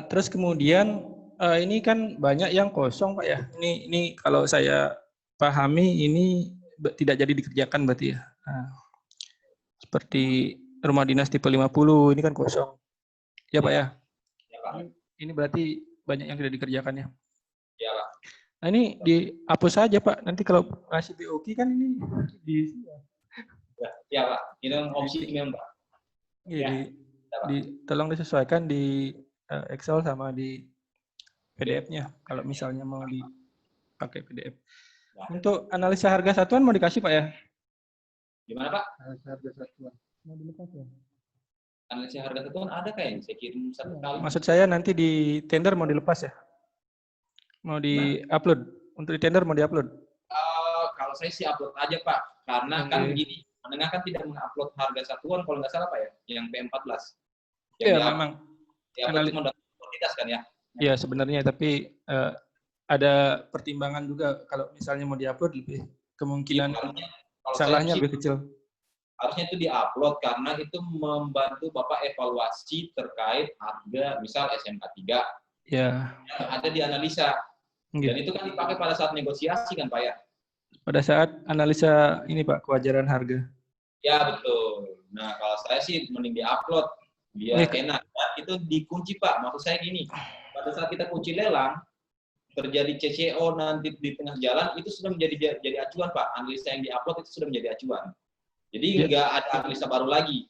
Terus kemudian ini kan banyak yang kosong Pak ya. Ini kalau saya pahami ini tidak jadi dikerjakan berarti ya. Seperti rumah dinas tipe 50 ini kan kosong. Ya Pak ya. Ya Pak. Ini berarti banyak yang tidak dikerjakan ya. Ya Pak. Nah, ini dihapus saja Pak. Nanti kalau ngasih POQ kan ini di Ya Pak, ini opsi memang Pak. ya, tolong disesuaikan di Excel sama di PDF-nya kalau misalnya mau dipakai PDF. Untuk analisa harga satuan mau dikasih Pak ya? Gimana Pak? Harga satuan. Mau dilepas ya? Analisis harga satuan ada kayaknya, saya kirim satu kali. Maksud saya nanti di tender mau dilepas ya? Mau di-upload? Untuk di tender mau di-upload? Kalau saya sih upload aja Pak, karena kan begini, menengah kan tidak mengupload harga satuan kalau nggak salah Pak ya, yang P14. Iya memang. Diupload cuma data kuantitas kan ya? Iya sebenarnya, tapi ada pertimbangan juga kalau misalnya mau di-upload lebih kemungkinan salahnya lebih kecil. Harusnya itu di-upload karena itu membantu Bapak evaluasi terkait harga misal SMK 3 ya, yang ada di analisa. Dan itu kan dipakai pada saat negosiasi kan Pak ya? Pada saat analisa ini Pak, kewajaran harga. Ya betul. Nah kalau saya sih mending di-upload biar enak. Dan itu dikunci Pak, maksud saya gini, pada saat kita kunci lelang, terjadi CCO nanti di tengah jalan, itu sudah menjadi acuan Pak. Analisa yang di-upload itu sudah menjadi acuan. Jadi nggak ada analisa baru lagi.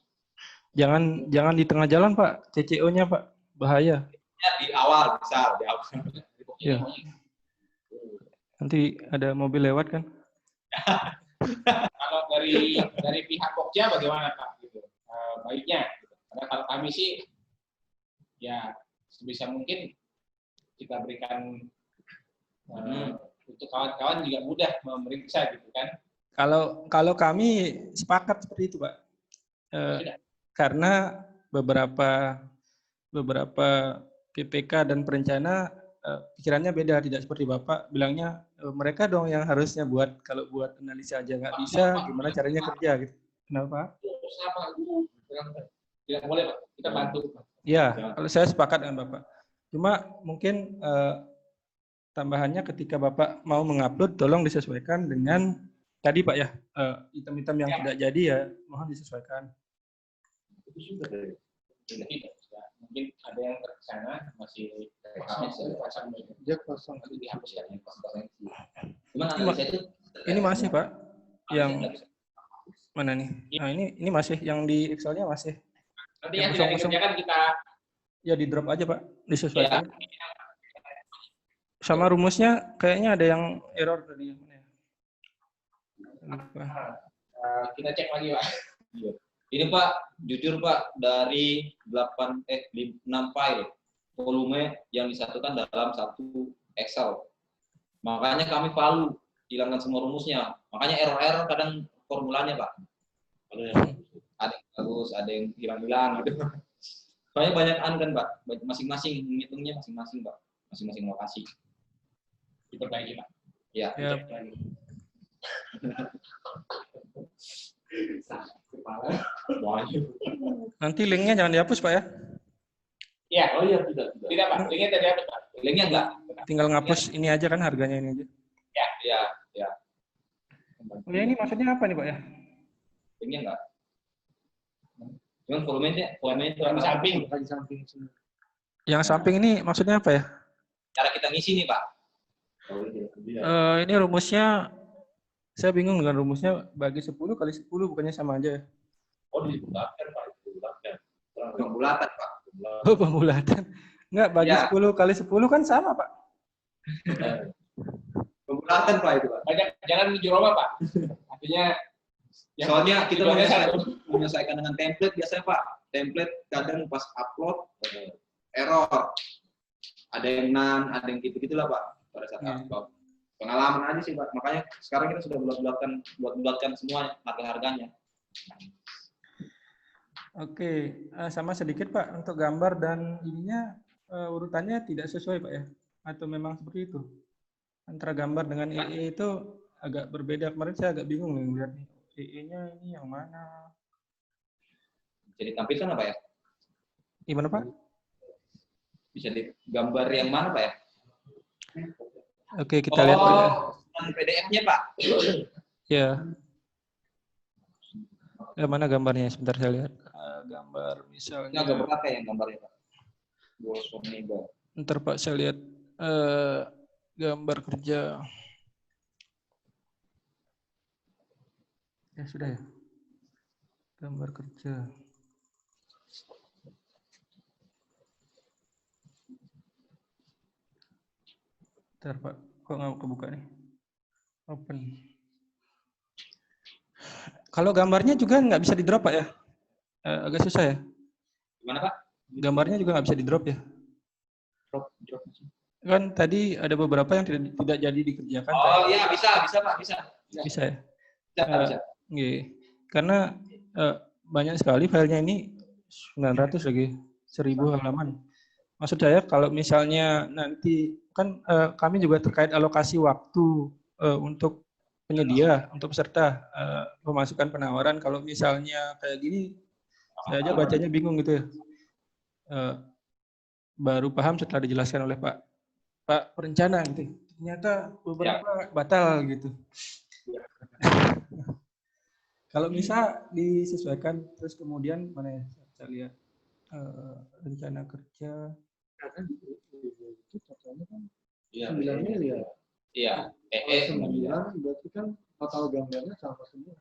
Jangan di tengah jalan Pak, CCO-nya Pak, bahaya. Ya, di awal misal, di awal. Ya. Nanti ada mobil lewat kan? Kalau dari pihak Pokja bagaimana Pak? Gitu. Baiknya, karena kalau kami sih ya sebisa mungkin kita berikan untuk kawan-kawan juga mudah memeriksa gitu kan. Kalau kami sepakat seperti itu Pak, karena beberapa PPK dan perencana pikirannya beda, tidak seperti Bapak bilangnya mereka dong yang harusnya buat, kalau buat analisa aja nggak bisa, gimana caranya kerja gitu. Kenapa? Tidak boleh Pak, kita bantu. Ya, kalau saya sepakat dengan Bapak. Cuma mungkin tambahannya ketika Bapak mau mengupload, tolong disesuaikan dengan tadi Pak ya, item-item yang tidak jadi ya mohon disesuaikan. Mungkin ada yang tersana masih pasang Kosong. dihapus ya. Ini masih Pak, yang mana nih? Nah ini masih yang di Excelnya masih. Nanti yang tidak dikerjakan kita ya di drop aja Pak, disesuaikan. Sama rumusnya kayaknya ada yang error tadi. Kita cek lagi Pak. Ini Pak, jujur Pak, dari 6 file volume yang disatukan dalam satu Excel. Makanya kami value, hilangkan semua rumusnya. Makanya error-error kadang formulanya Pak. Ada yang bagus, ada yang hilang-hilang gitu. Soalnya banyak kan Pak, masing-masing ngitungnya masing-masing Pak, masing-masing lokasi. Diperbaiki Pak. Ya. Nanti linknya jangan dihapus Pak ya. Iya. Oh iya tidak Pak. Linknya tadi apa Pak? Linknya enggak. Tinggal ngapus ini aja kan, harganya ini aja. Ya. Oh ya, ini maksudnya apa nih Pak ya? Linknya enggak. Cuman volumenya itu Yang di samping. Yang samping ini maksudnya apa ya? Cara kita ngisi nih Pak. Ini rumusnya saya bingung dengan rumusnya, bagi 10 kali 10 bukannya sama aja ya? Oh, dibulatkan Pak, dibulatkan. Pembulatan Pak. Oh, pembulatan. Enggak, bagi 10 kali 10 kan sama Pak. Pembulatan Pak itu Pak. Jangan menuju Roma Pak. Artinya soalnya kita menyelesaikan dengan template biasanya Pak. Template kadang pas upload error. Ada yang none, ada yang gitu-gitulah Pak pada saat upload. Pengalaman aja sih Pak. Makanya sekarang kita sudah bulat-bulatkan semua harga-harganya. Oke, sama sedikit Pak untuk gambar dan ininya urutannya tidak sesuai Pak ya? Atau memang seperti itu? Antara gambar dengan EE itu agak berbeda. Kemarin saya agak bingung nih lihat EE-nya ini yang mana. Bisa ditampilkan apa ya? Gimana Pak? Bisa digambar yang mana Pak ya? Oke, kita lihat ya. PDF-nya Pak. Ya. Mana gambarnya? Sebentar saya lihat. Gambar misalnya. Agak berat kayak yang gambarnya Pak. Ntar Pak saya lihat Gambar kerja. Ya sudah ya. Gambar kerja. Bentar Pak, kok nggak kebuka nih? Open. Kalau gambarnya juga nggak bisa di drop Pak ya? Agak susah ya? Gimana Pak? Gambarnya juga nggak bisa di drop ya? Drop. Kan tadi ada beberapa yang tidak jadi dikerjakan. Oh iya, bisa Pak, bisa. Bisa ya? Bisa. Karena banyak sekali filenya ini 900 lagi, 1000 halaman. Maksud saya kalau misalnya nanti kan kami juga terkait alokasi waktu untuk penyedia, untuk peserta pemasukan penawaran. Kalau misalnya kayak gini, saya aja bacanya bingung gitu ya. Baru paham setelah dijelaskan oleh Pak perencana gitu. Ternyata beberapa batal gitu. Kalau bisa disesuaikan, terus kemudian mana ya? Saya lihat rencana kerja. Karena itu totalnya kan Iya. 9 miliar. Iya. 9 berarti kan total gambarnya sama semua.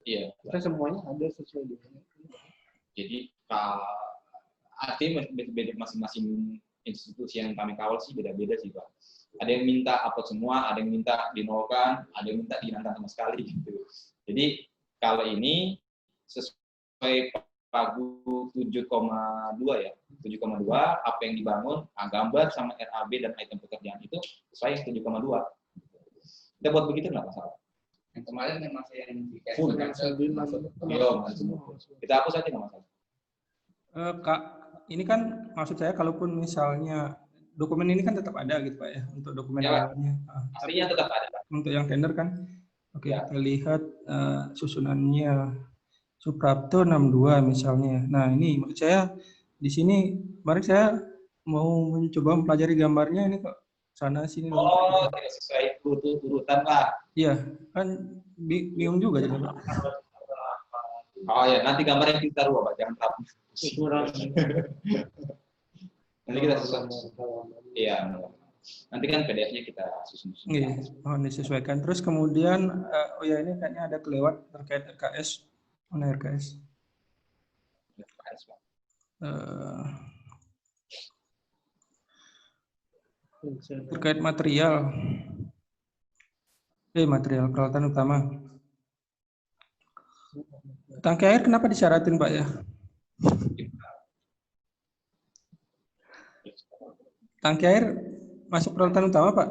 Iya. Kita semuanya ada sesuai dengan itu. Jadi artinya beda masing-masing institusi yang kami kawal sih beda-beda sih Pak. Ada yang minta upload semua, ada yang minta dinolkan, ada yang minta dihilangkan sama sekali gitu. Jadi kalau ini sesuai Pagu 7,2 ya, 7,2 apa yang dibangun, gambar sama RAB dan item pekerjaan itu sesuai 7,2. Kita buat begitu nggak masalah. Yang kemarin memang saya yang Full. kita hapus aja nggak masalah. Kak, ini kan maksud saya kalaupun misalnya dokumen ini kan tetap ada gitu Pak ya, untuk dokumen awalnya. Aslinya tetap ada. Untuk yang tender kan, oke Ya. kita lihat susunannya Suprapto 62 misalnya. Nah ini menurut saya di sini, kemarin saya mau mencoba mempelajari gambarnya ini kok sana sini. Oh, tidak sesuai urutan Pak. Iya, kan bingung juga jadi Pak. Oh ya, nanti gambarnya kita rubah Pak, jangan rapi. Nanti kita susun. Iya. Nanti kan PDF-nya kita susun. Iya, mohon disesuaikan. Terus kemudian, oh ya ini kayaknya ada kelewat terkait RKS. Mana RKS? Terkait material. Material peralatan utama. Tangki air kenapa disyaratin Pak ya? Tangki air masuk peralatan utama Pak?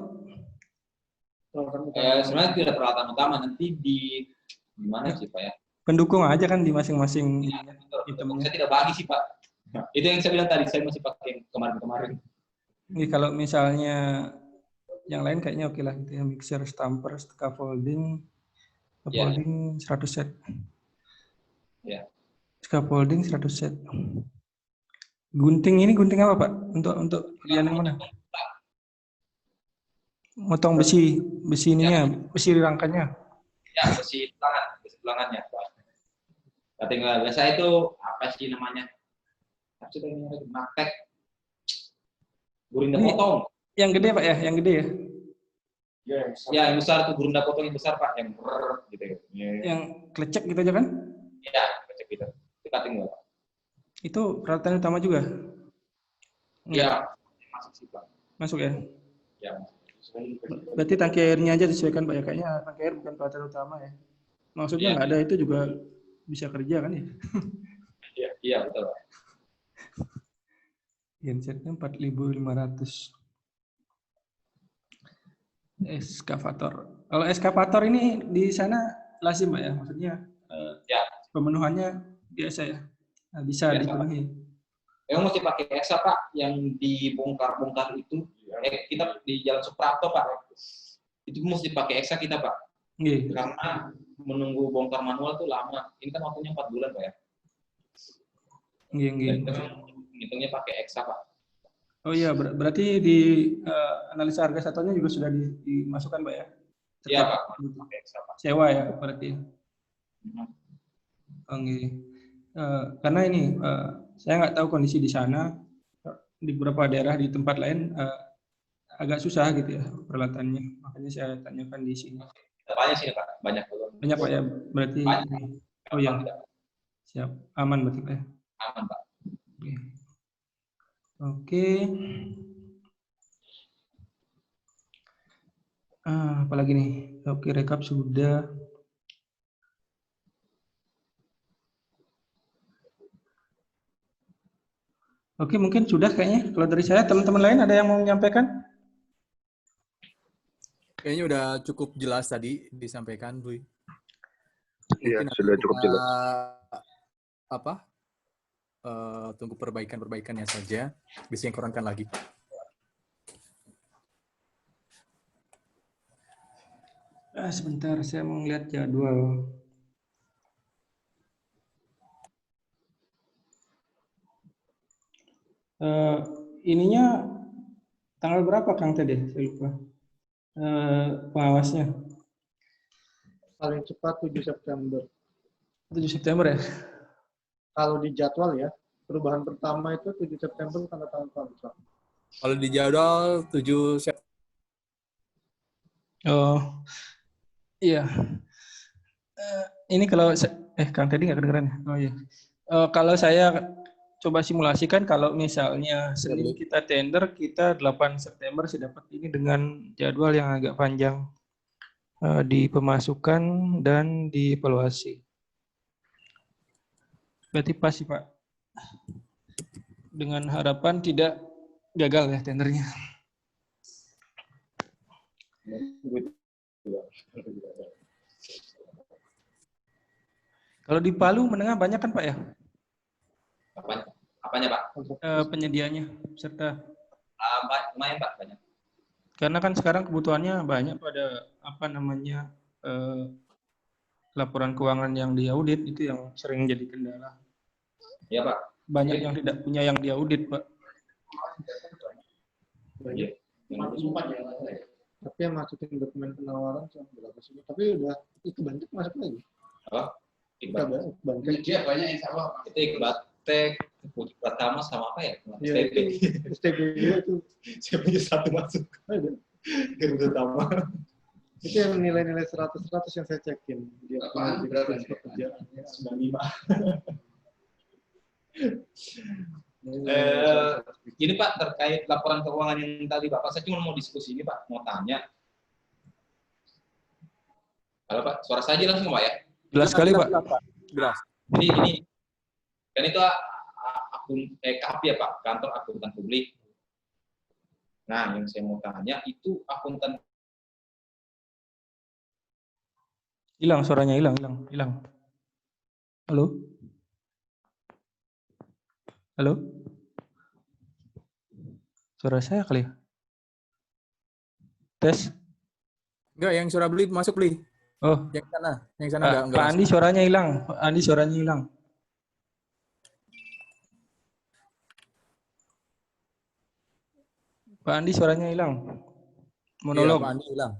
Sebenarnya tidak peralatan utama, nanti di gimana sih Pak ya? Pendukung aja kan di masing-masing itemnya. Saya tidak bagi sih Pak. Itu yang saya bilang tadi, saya masih pakai yang kemarin-kemarin. Ini kalau misalnya yang lain kayaknya oke lah gitu ya, mixer, stamper, scaffolding, 100 set. Ya. Scaffolding 100 set. Gunting ini gunting apa Pak? Untuk kerjaan yang mana? Motong besi ininya, besi rangkanya. Ya, besi tulangannya Pak. Tinggal biasa itu apa sih namanya? Apa sih namanya? Magnet. Gurinda potong. Yang gede Pak ya, yang gede ya? Ya, yang besar tuh gurinda potong yang besar Pak, yang gitu ya. Yang klecek gitu aja kan? Iya, klecek gitu. Kita tinggal. Itu peralatan utama juga? Iya, masuk sih Pak. Masuk ya? Ya. Berarti tangki airnya aja disesuaikan Pak ya, kayaknya tangki air bukan peralatan utama ya. Maksudnya nggak ada itu juga bisa kerja kan ya? Iya betul Pak. Gensetnya 4.500. Eskavator. Kalau eskavator ini di sana lazim Pak ya, maksudnya pemenuhannya biasa ya, bisa dipenuhi. Yang mesti pakai eksa Pak, yang dibongkar-bongkar itu, kita di Jalan Suprapto Pak, itu mesti pakai eksa kita Pak. Karena menunggu bongkar manual tuh lama. Ini kan waktunya 4 bulan Pak ya. Hitungnya pakai eksa Pak. Oh iya, berarti di analisa harga satuannya juga sudah dimasukkan Pak ya? Iya Pak. Sewa ya berarti. Karena ini saya nggak tahu kondisi di sana, di beberapa daerah di tempat lain agak susah gitu ya peralatannya. Makanya saya tanyakan di sini. Banyak sih Pak, banyak. Banyak Pak ya, berarti. Banyak. Oh ya, siap, aman berarti Pak ya. Aman Pak. Oke. Apalagi nih? Oke, rekap sudah. Oke, mungkin sudah kayaknya. Kalau dari saya, teman-teman lain ada yang mau menyampaikan? Kayaknya udah cukup jelas tadi disampaikan, Bu. Iya, sudah cukup jelas. Tunggu perbaikan-perbaikannya saja, bisa kurangkan lagi. Sebentar, saya mau lihat jadwal. Ininya tanggal berapa Kang tadi? Saya lupa. Pengawasnya. Paling cepat 7 September. 7 September ya? Kalau di jadwal ya, perubahan pertama itu 7 September tanda tangan kontrak. Kalau di jadwal 7 September. Oh, iya. Ini kalau Kang tadi nggak kedengeran ya? Oh iya. Kalau saya coba simulasikan, kalau misalnya Senin kita tender, kita 8 September saya dapat ini dengan jadwal yang agak panjang di pemasukan dan di evaluasi. Berarti pas sih Pak. Dengan harapan tidak gagal ya tendernya. Kalau di Palu menengah banyak kan Pak ya? Apanya Pak? Penyediaannya serta. Lumayan Pak, banyak. Karena kan sekarang kebutuhannya banyak pada laporan keuangan yang diaudit itu yang sering jadi kendala. Iya Pak. Banyak yang tidak punya yang diaudit Pak. Iya. Tapi yang masukin dokumen penawaran berapa sih? Tapi udah itu banyak masuk lagi. Oh, Iqbal. Banyak. Banyak insya Allah. Itu Iqbal Tek, pertama sama apa ya? Iya, STB itu. Saya punya satu masuk. Ada. Yang pertama. Itu yang nilai-nilai 100 yang saya cekin. Dia Apaan? Berapa nih? pekerjaannya 95. Gini Pak, terkait laporan keuangan yang tadi Bapak, saya cuma mau diskusi ini Pak, mau tanya. Halo Pak, suara saya jelas nggak Pak ya? Jelas sekali Pak. Jelas. Ini kan itu akun KAP ya Pak, kantor akuntan publik. Nah, yang saya mau tanya itu akuntan. Hilang suaranya, hilang. Halo? Halo? Suara saya kali ya? Tes? Enggak, yang suara Beli masuk Beli. Oh, Yang sana enggak. Pak Andi suaranya hilang. Pak Andi suaranya hilang. Monolog. Iya, Pak Andi hilang.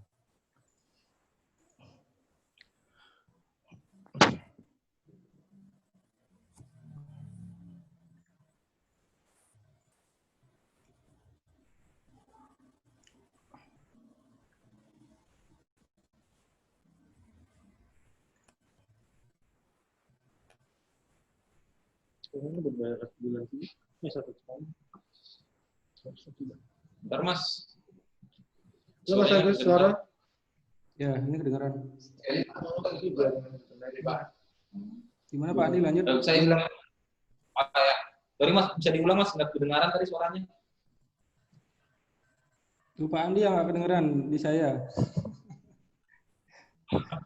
Ini beberapa bulan ini. Ya 1 tahun. Bentar Mas. Halo Mas Agus, suara? Ya, ini kedengaran. Gimana Pak Andi, lanjut? Saya bilang, sorry Mas, bisa diulang Mas, nggak kedengaran tadi suaranya. Tuh Pak Andi yang nggak kedengeran di saya.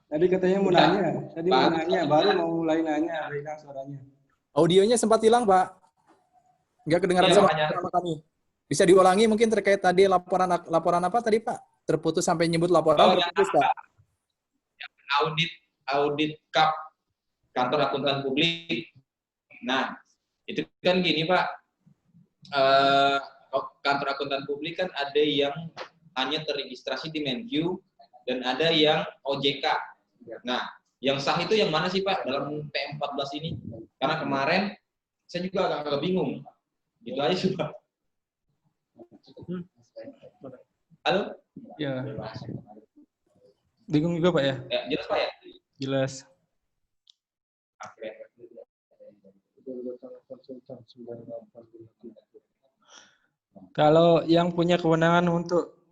Tadi katanya mau nanya, baru mau mulai nanya, hilang suaranya. Audionya sempat hilang, Pak. Nggak kedengaran sama kami. Bisa diulangi mungkin terkait tadi laporan apa tadi, Pak? Terputus sampai nyebut laporan terputus, Pak. Audit KAP, kantor akuntan publik. Nah, itu kan gini, Pak. Kantor akuntan publik kan ada yang hanya terregistrasi di Menq dan ada yang OJK. Nah, yang sah itu yang mana sih Pak dalam PM14 ini? Karena kemarin saya juga agak bingung. Gitu aja sih Pak. Halo? Ya. Bingung juga Pak ya? Ya, jelas Pak ya? Jelas. Oke. Kalau yang punya kewenangan untuk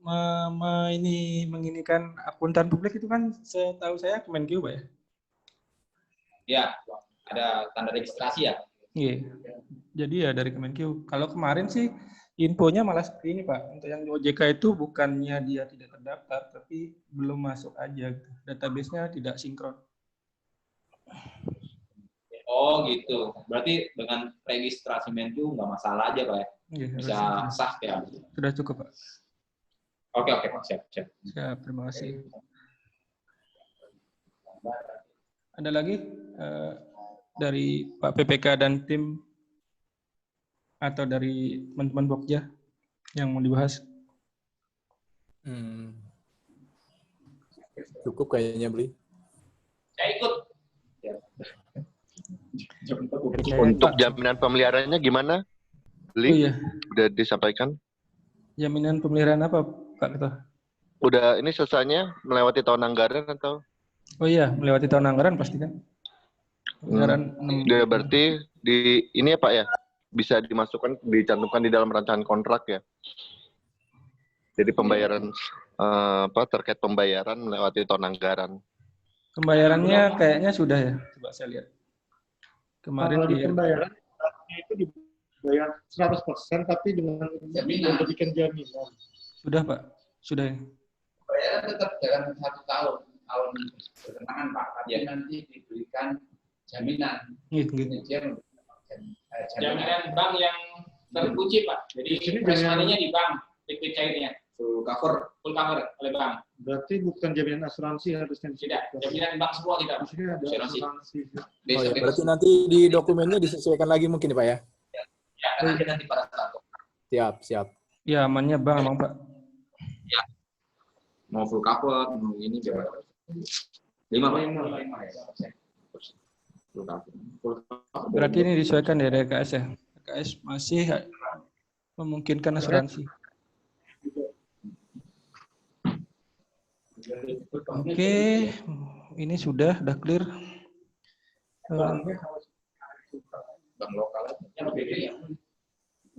menginikan akuntan publik itu kan setahu saya Kemenkeu Pak ya? Ya, ada tanda registrasi ya? Iya. Jadi ya dari Kemenkeu. Kalau kemarin sih infonya malah seperti ini Pak. Untuk yang di OJK itu bukannya dia tidak terdaftar, tapi belum masuk aja. Gitu. Database-nya tidak sinkron. Oh gitu. Berarti dengan registrasi Menku nggak masalah aja Pak ya? Iya, Bisa harusnya. sah ya? Sudah cukup Pak. Oke Pak, siap. Siap, terima kasih. Ada lagi dari Pak PPK dan tim atau dari teman-teman Pokja yang mau dibahas? Cukup kayaknya, Bli. Saya ikut. Untuk jaminan pemeliharaannya gimana? Oh iya, Udah disampaikan? jaminan pemeliharaan apa Pak Ketua? Udah ini selesainya melewati tahun anggaran atau? Oh iya, melewati tahun anggaran pasti kan? Anggaran Ya, berarti di ini ya Pak ya, bisa dimasukkan, dicantumkan di dalam rancangan kontrak ya. Jadi pembayaran terkait pembayaran melewati tahun anggaran. Pembayarannya kayaknya sudah ya, coba saya lihat. Kemarin Kalau di di pembayaran itu dibayar 100% tapi dengan memberikan jaminan. sudah Pak, sudah ya. Bayaran tetap dalam 1 tahun berkenaan Pak, tapi nanti diberikan jaminan. Jaminan bank yang terkunci Pak. Jadi fresh money-nya di bank, liquid cairnya full cover oleh bank. Berarti bukan jaminan asuransi harusnya. Tidak, jaminan bank semua tidak. Maksudnya ada asuransi. Oh ya, berarti nanti di dokumennya disesuaikan lagi mungkin Pak ya? Ya, nanti pada saat. Siap. Ya, amannya bank emang Pak. Ya. Mau full cover, mau ini coba. 5 Pak. Full cover. Berarti ini disesuaikan dari RKS ya. RKS masih memungkinkan asuransi. Oke, ini sudah clear. Bank lokal aja. Yang beda ya.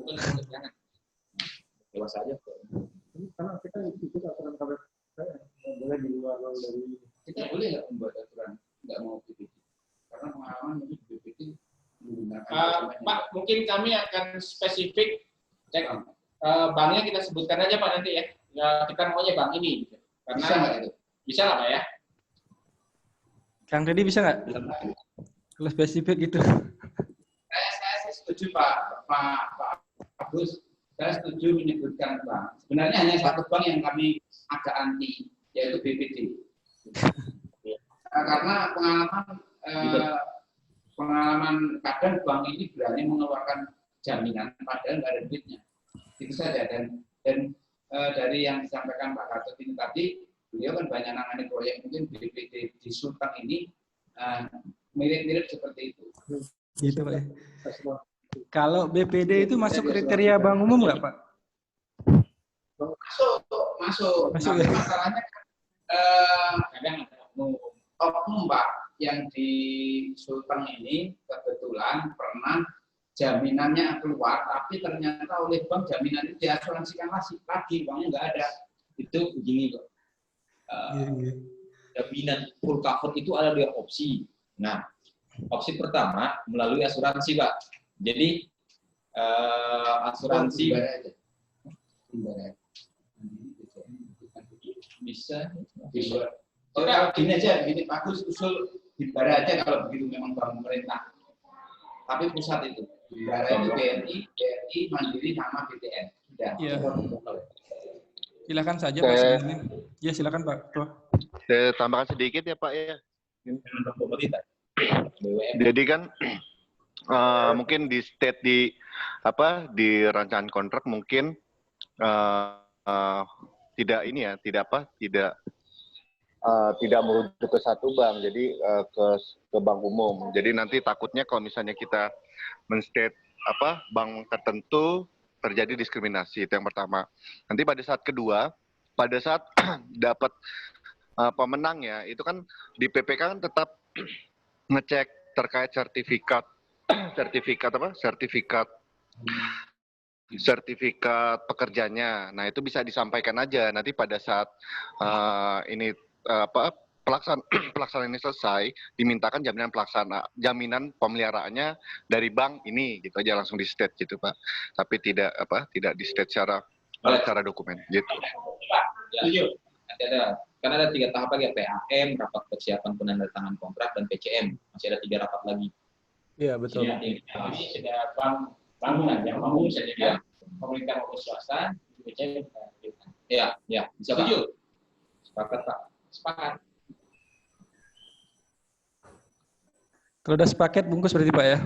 Bukan jangan. Dewasa aja. Karena kita ikut aturan KPK, boleh di luar dari. Kita boleh nggak membuat aturan nggak mau PPT? Karena pengalaman mungkin PPT menggunakan. Pak, mungkin kami akan spesifik cek banknya kita sebutkan aja Pak nanti ya. Kita maunya bank ini. Karena bisa nggak itu? Bisa lah Pak ya. Kang Deddy bisa nggak? Kalau spesifik gitu. Saya setuju Pak Agus. Saya setuju menyebutkan bank. Sebenarnya hanya satu bank yang kami agak anti, yaitu BPD. Karena pengalaman kadang bank ini berani mengeluarkan jaminan padahal nggak ada duitnya. Itu saja dan dari yang disampaikan Pak Gatot ini tadi, beliau kan banyak nangani proyek, mungkin BPD di Sulteng ini mirip-mirip seperti itu. Gitu Pak. Kalau BPD itu masuk kriteria bank umum nggak Pak? Masuk. Tapi Ya? masalahnya kadang ada oknum Pak yang di Sulteng ini kebetulan pernah jaminannya keluar, tapi ternyata oleh bank jaminan itu diasuransikan lagi, banknya nggak ada. Itu begini kok. Jaminan full cover itu ada 2 opsi. Nah, opsi pertama melalui asuransi Pak. Jadi asuransi bisa. Oke, gini aja, gini bagus usul di bara aja kalau begitu memang bank pemerintah. Tapi pusat itu, di bara itu BRI, Mandiri sama BTN. Sudah. Iya. Silakan saja Pak. Ya silakan Pak. Saya tambahkan sedikit ya Pak ya. Pemerintah. Jadi kan mungkin di state di rancangan kontrak mungkin tidak merujuk ke satu bank, jadi ke bank umum. Jadi nanti takutnya kalau misalnya kita men-state bank tertentu terjadi diskriminasi, itu yang pertama. Nanti pada saat kedua pada saat dapat pemenang ya, itu kan di PPK kan tetap ngecek terkait sertifikat pekerjanya. Nah, itu bisa disampaikan aja nanti pada saat ini pelaksanaan ini selesai, dimintakan jaminan pemeliharaannya dari bank ini gitu aja, langsung di state gitu Pak. Tapi tidak di state secara dokumen gitu. Ya, kan ada 3 tahap lagi, PAM, rapat persiapan penandatangan kontrak, dan PCM. Masih ada 3 rapat lagi. Iya, betul. Ini sudah bangunan yang umum saja ya, pemerintah maupun swasta, PCM. Ya, bisa Pak. Setuju? Sepakat Pak. Sepakat. Kalau udah sepaket bungkus berarti Pak ya.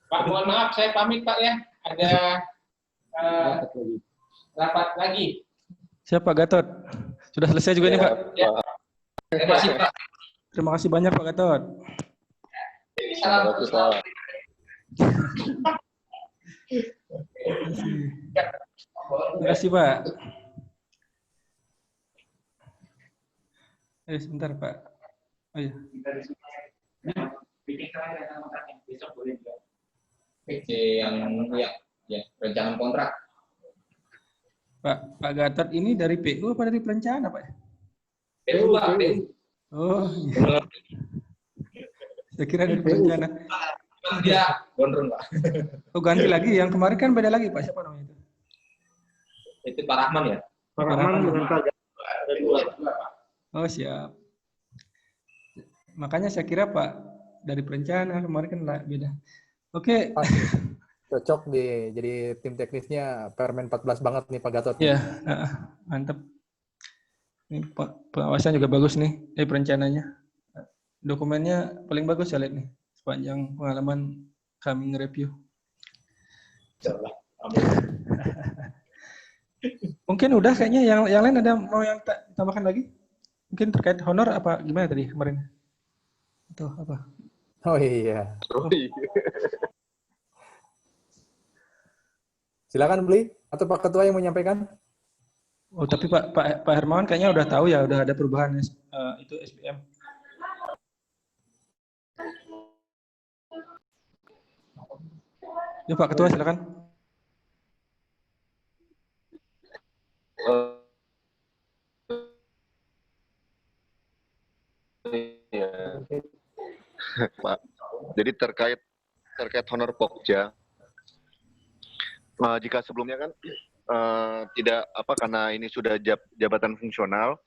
Pak, mohon maaf, saya pamit Pak ya. Ada rapat lagi. Siap Pak Gatot. Sudah selesai juga nih Pak. Ya. Terima kasih Pak. Terima kasih banyak Pak Gatot. Salam. Terima kasih Pak. Sebentar Pak. Oh iya. Besok boleh juga. PC yang rencangan kontrak. Pak Gatot ini dari PU apa dari perencana Pak? PU Pak, PU. Oh iya. Saya kira dari perencana. Dia gondrong Pak. Oh ganti lagi, yang kemarin kan beda lagi Pak, siapa namanya itu? Itu Pak Rahman ya? Pak Rahman dengan Pak Oh siap. Makanya saya kira Pak dari perencana, kemarin kan beda. Oke. Cocok jadi tim teknisnya Permen 14 banget nih Pak Gatot. Ya, mantap. Ini pengawasan juga bagus nih, perencananya. Dokumennya paling bagus saya lihat nih, sepanjang pengalaman kami nge-review. Mungkin udah kayaknya, yang lain ada mau yang tambahkan lagi? Mungkin terkait honor apa gimana tadi kemarin? Atau apa? Oh iya. Silakan Beli, atau Pak Ketua yang menyampaikan? Oh tapi Pak Hermawan kayaknya udah tahu ya, udah ada perubahan itu SPM. Ya Pak Ketua silakan. Pak. Jadi terkait honor Pokja, jika sebelumnya kan tidak karena ini sudah jabatan fungsional,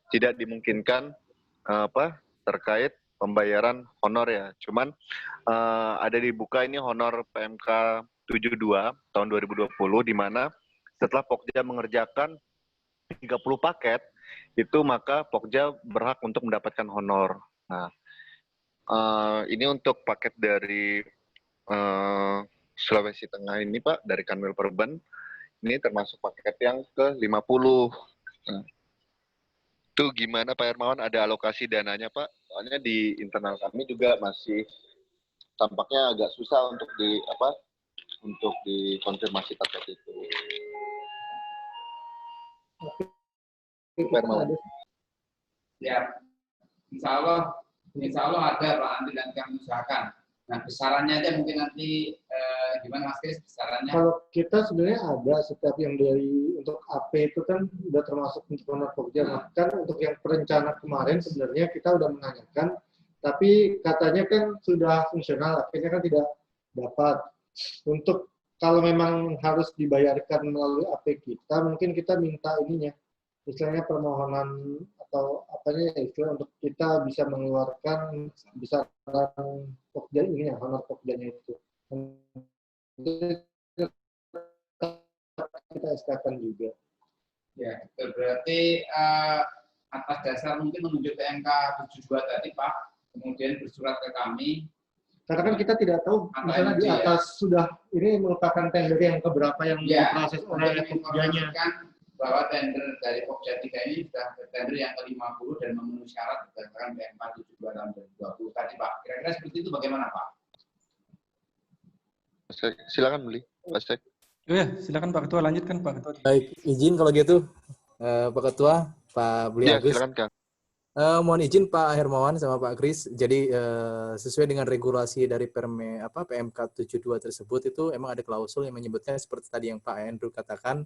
tidak dimungkinkan terkait pembayaran honor ya. Cuman ada dibuka ini honor PMK 72 tahun 2020, di mana setelah Pokja mengerjakan 30 paket, itu maka Pokja berhak untuk mendapatkan honor. Nah, ini untuk paket dari Sulawesi Tengah ini Pak, dari Kanwil Perben, ini termasuk paket yang ke-50. Nah, itu gimana Pak Hermawan, ada alokasi dananya Pak? Soalnya di internal kami juga masih tampaknya agak susah untuk dikonfirmasi paket itu. Pak Hermawan. Ya, insya Allah ada Pak, nanti kami usahakan. Nah, besarannya aja mungkin nanti gimana Mas Kris besarannya? Kalau kita sebenarnya ada setiap yang dari untuk AP itu kan udah termasuk untuk honor Pokja. Bahkan untuk yang perencana kemarin sebenarnya kita udah menanyakan, tapi katanya kan sudah fungsional, akhirnya kan tidak dapat. Untuk kalau memang harus dibayarkan melalui AP kita, mungkin kita minta ininya, misalnya permohonan atau apanya istilah untuk kita bisa mengeluarkan besaran Pokja ini ya, honor Pokjanya itu. Kita SK-kan juga. Ya, berarti atas dasar mungkin menuju PMK 72 tadi Pak, kemudian bersurat ke kami. Karena kan kita tidak tahu, misalnya di atas sudah, ini merupakan tender yang keberapa yang diproses oleh Pokjanya. Bahwa tender dari Pokja 3 ini sudah tender yang ke-50 dan memenuhi syarat berdasarkan PMK 72 tahun 2020 tadi Pak. Kira-kira seperti itu bagaimana Pak? Silakan Beli, Pak Sek. Oh ya, silakan Pak Ketua, lanjutkan Pak Ketua. Baik, izin kalau gitu, Pak Ketua, Pak Beli Ya, Agus. silakan Kang. Mohon izin Pak Hermawan sama Pak Kris. Jadi sesuai dengan regulasi dari PMK 72 tersebut itu emang ada klausul yang menyebutkan seperti tadi yang Pak Andrew katakan,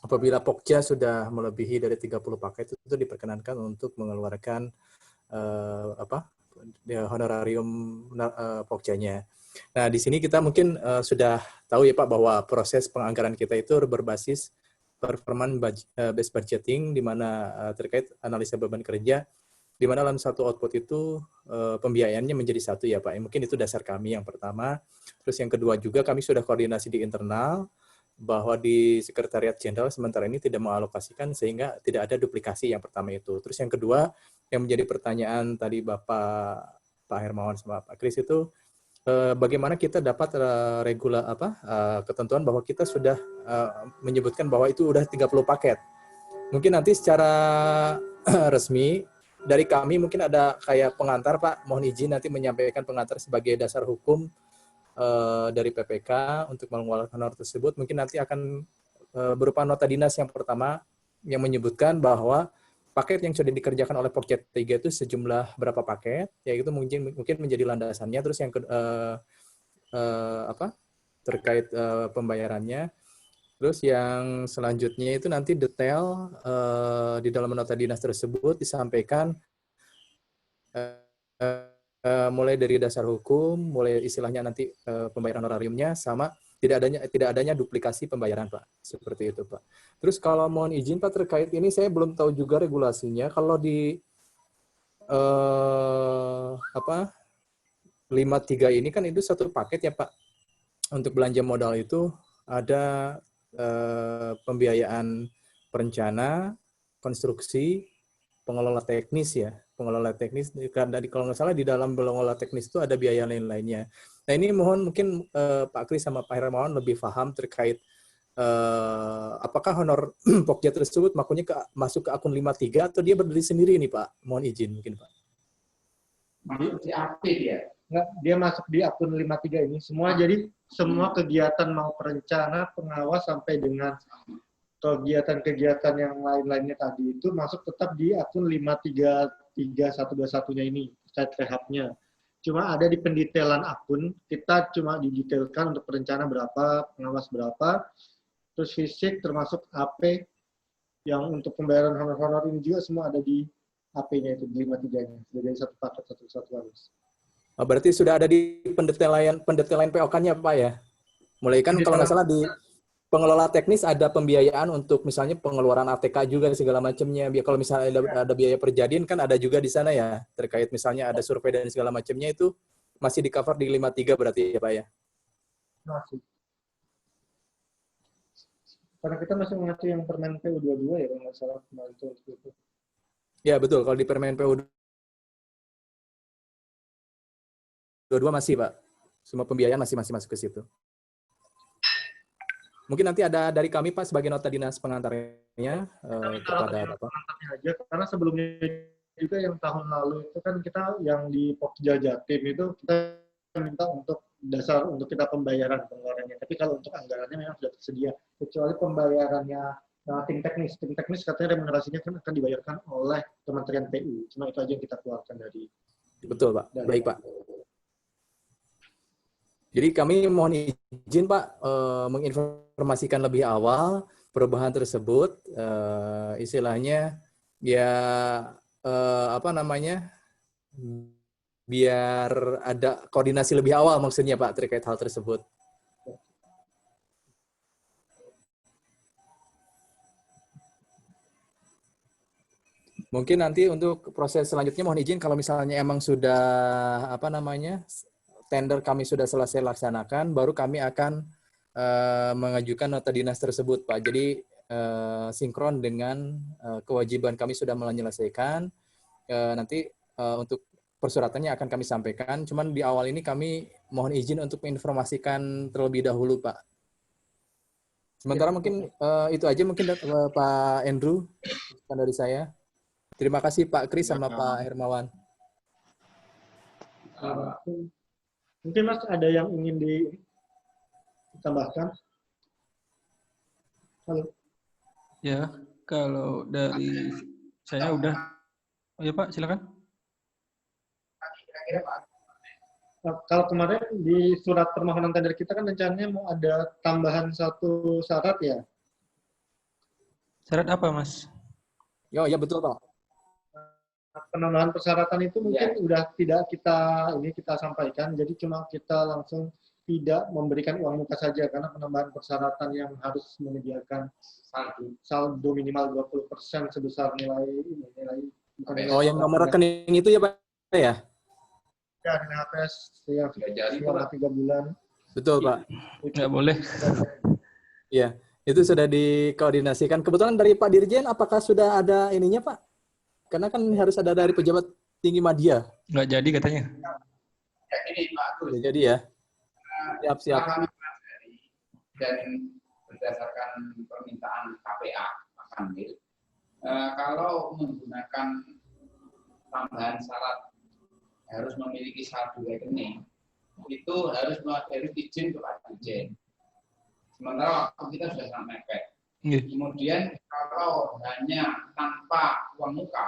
apabila Pokja sudah melebihi dari 30 paket itu diperkenankan untuk mengeluarkan honorarium Pokjanya. Nah, di sini kita mungkin sudah tahu ya Pak bahwa proses penganggaran kita itu berbasis performance based budgeting, di mana terkait analisa beban kerja, di mana dalam satu output itu pembiayaannya menjadi satu ya Pak. Mungkin itu dasar kami yang pertama. Terus yang kedua juga kami sudah koordinasi di internal, bahwa di Sekretariat Jenderal sementara ini tidak mengalokasikan sehingga tidak ada duplikasi yang pertama itu. Terus yang kedua, yang menjadi pertanyaan tadi Pak Hermawan sama Pak Kris itu, bagaimana kita dapat ketentuan bahwa kita sudah menyebutkan bahwa itu udah 30 paket. Mungkin nanti secara resmi dari kami mungkin ada kayak pengantar Pak, mohon izin nanti menyampaikan pengantar sebagai dasar hukum dari PPK untuk mengeluarkan honor tersebut. Mungkin nanti akan berupa nota dinas yang pertama yang menyebutkan bahwa paket yang sudah dikerjakan oleh Pokja 3 itu sejumlah berapa paket, yaitu mungkin menjadi landasannya. Terus yang terkait pembayarannya. Terus yang selanjutnya itu nanti detail di dalam nota dinas tersebut disampaikan mulai dari dasar hukum, mulai istilahnya nanti pembayaran honorariumnya, sama tidak adanya duplikasi pembayaran Pak, seperti itu Pak. Terus kalau mohon izin Pak terkait ini saya belum tahu juga regulasinya. Kalau di 53 ini kan itu satu paket ya Pak. Untuk belanja modal itu ada pembiayaan perencana, konstruksi, pengelola teknis ya. Pengelola teknis, karena kalau nggak salah di dalam pengelola teknis itu ada biaya lain-lainnya. Nah ini mohon mungkin Pak Kris sama Pak Hermawan lebih paham terkait apakah honor Pokja tersebut masuk ke akun 53 atau dia berdiri sendiri nih Pak? Mohon izin mungkin Pak. Masuk di AP dia. Nggak, dia masuk di akun 53 ini semua. Jadi semua kegiatan mau perencana, pengawas sampai dengan kegiatan-kegiatan yang lain-lainnya tadi itu masuk tetap di akun 533121-nya ini, site rehab-nya. Cuma ada di pendetailan akun, kita cuma didetailkan untuk perencana berapa, pengawas berapa, terus fisik termasuk AP, yang untuk pembayaran honor-honor ini juga semua ada di AP-nya itu, di 53-nya. Jadi satu paket, satu kesatuan. Berarti sudah ada di pendetailan POK-nya Pak ya? Mulai kan kalau nggak salah di pengelola teknis ada pembiayaan untuk misalnya pengeluaran ATK juga segala macamnya. Kalau misalnya ada biaya perjadian kan ada juga di sana ya, terkait misalnya ada survei dan segala macamnya, itu masih di cover di 53 berarti ya Pak ya? Masih. Karena kita masih mengacu yang Permen PU 22 ya, kalau nggak salah kemarin itu. Ya betul, kalau di Permen PU 22 masih Pak. Semua pembiayaan masih masuk ke situ. Mungkin nanti ada dari kami Pak sebagai nota dinas pengantarnya kepada Bapak. Aja, karena sebelumnya juga yang tahun lalu itu kan kita yang di Pokja Jatim itu kita minta untuk dasar untuk kita pembayaran pengeluarannya. Tapi kalau untuk anggarannya memang sudah tersedia. Kecuali pembayarannya tim teknis. Tim teknis katanya remunerasinya kan akan dibayarkan oleh Kementerian PU. Cuma itu aja yang kita keluarkan dari. Betul Pak. Baik Pak. Jadi kami mohon izin Pak menginformasikan lebih awal perubahan tersebut, istilahnya ya biar ada koordinasi lebih awal maksudnya Pak terkait hal tersebut. Mungkin nanti untuk proses selanjutnya mohon izin kalau misalnya emang sudah tender kami sudah selesai laksanakan, baru kami akan mengajukan nota dinas tersebut, Pak. Jadi sinkron dengan kewajiban kami sudah menyelesaikan. Nanti untuk persuratannya akan kami sampaikan. Cuman di awal ini kami mohon izin untuk menginformasikan terlebih dahulu, Pak. Sementara mungkin itu aja mungkin Pak Andrew dari saya. Terima kasih Pak Kris sama Pak Hermawan. Mungkin Mas ada yang ingin tambahkan? Halo. Ya, kalau dari saya udah. Oh ya Pak, silakan. Kalau kemarin di surat permohonan tender kita kan rencananya mau ada tambahan satu syarat ya. Syarat apa, Mas? Ya betul Pak. Penambahan persyaratan itu mungkin udah tidak kita sampaikan, jadi cuma kita langsung tidak memberikan uang muka saja karena penambahan persyaratan yang harus menyediakan saldo minimal 20% sebesar nilai yang nomor rekening itu ya Pak ya? Ya, nilai HPS ya, selama 3 bulan. Betul Pak. Nggak boleh. Iya, itu sudah dikoordinasikan. Kebetulan dari Pak Dirjen, apakah sudah ada ininya Pak? Karena kan harus ada dari pejabat tinggi media. Nggak jadi katanya. Ya, ini Pak Agus. Sudah jadi ya? Siap. Kami pelajari dan berdasarkan permintaan KPA Pak Kanwil, kalau menggunakan tambahan syarat harus memiliki saldo rekening, itu harus harus izin ke Pak Dirjen. Sementara waktu kita sudah sangat mepet. Kemudian kalau hanya tanpa uang muka,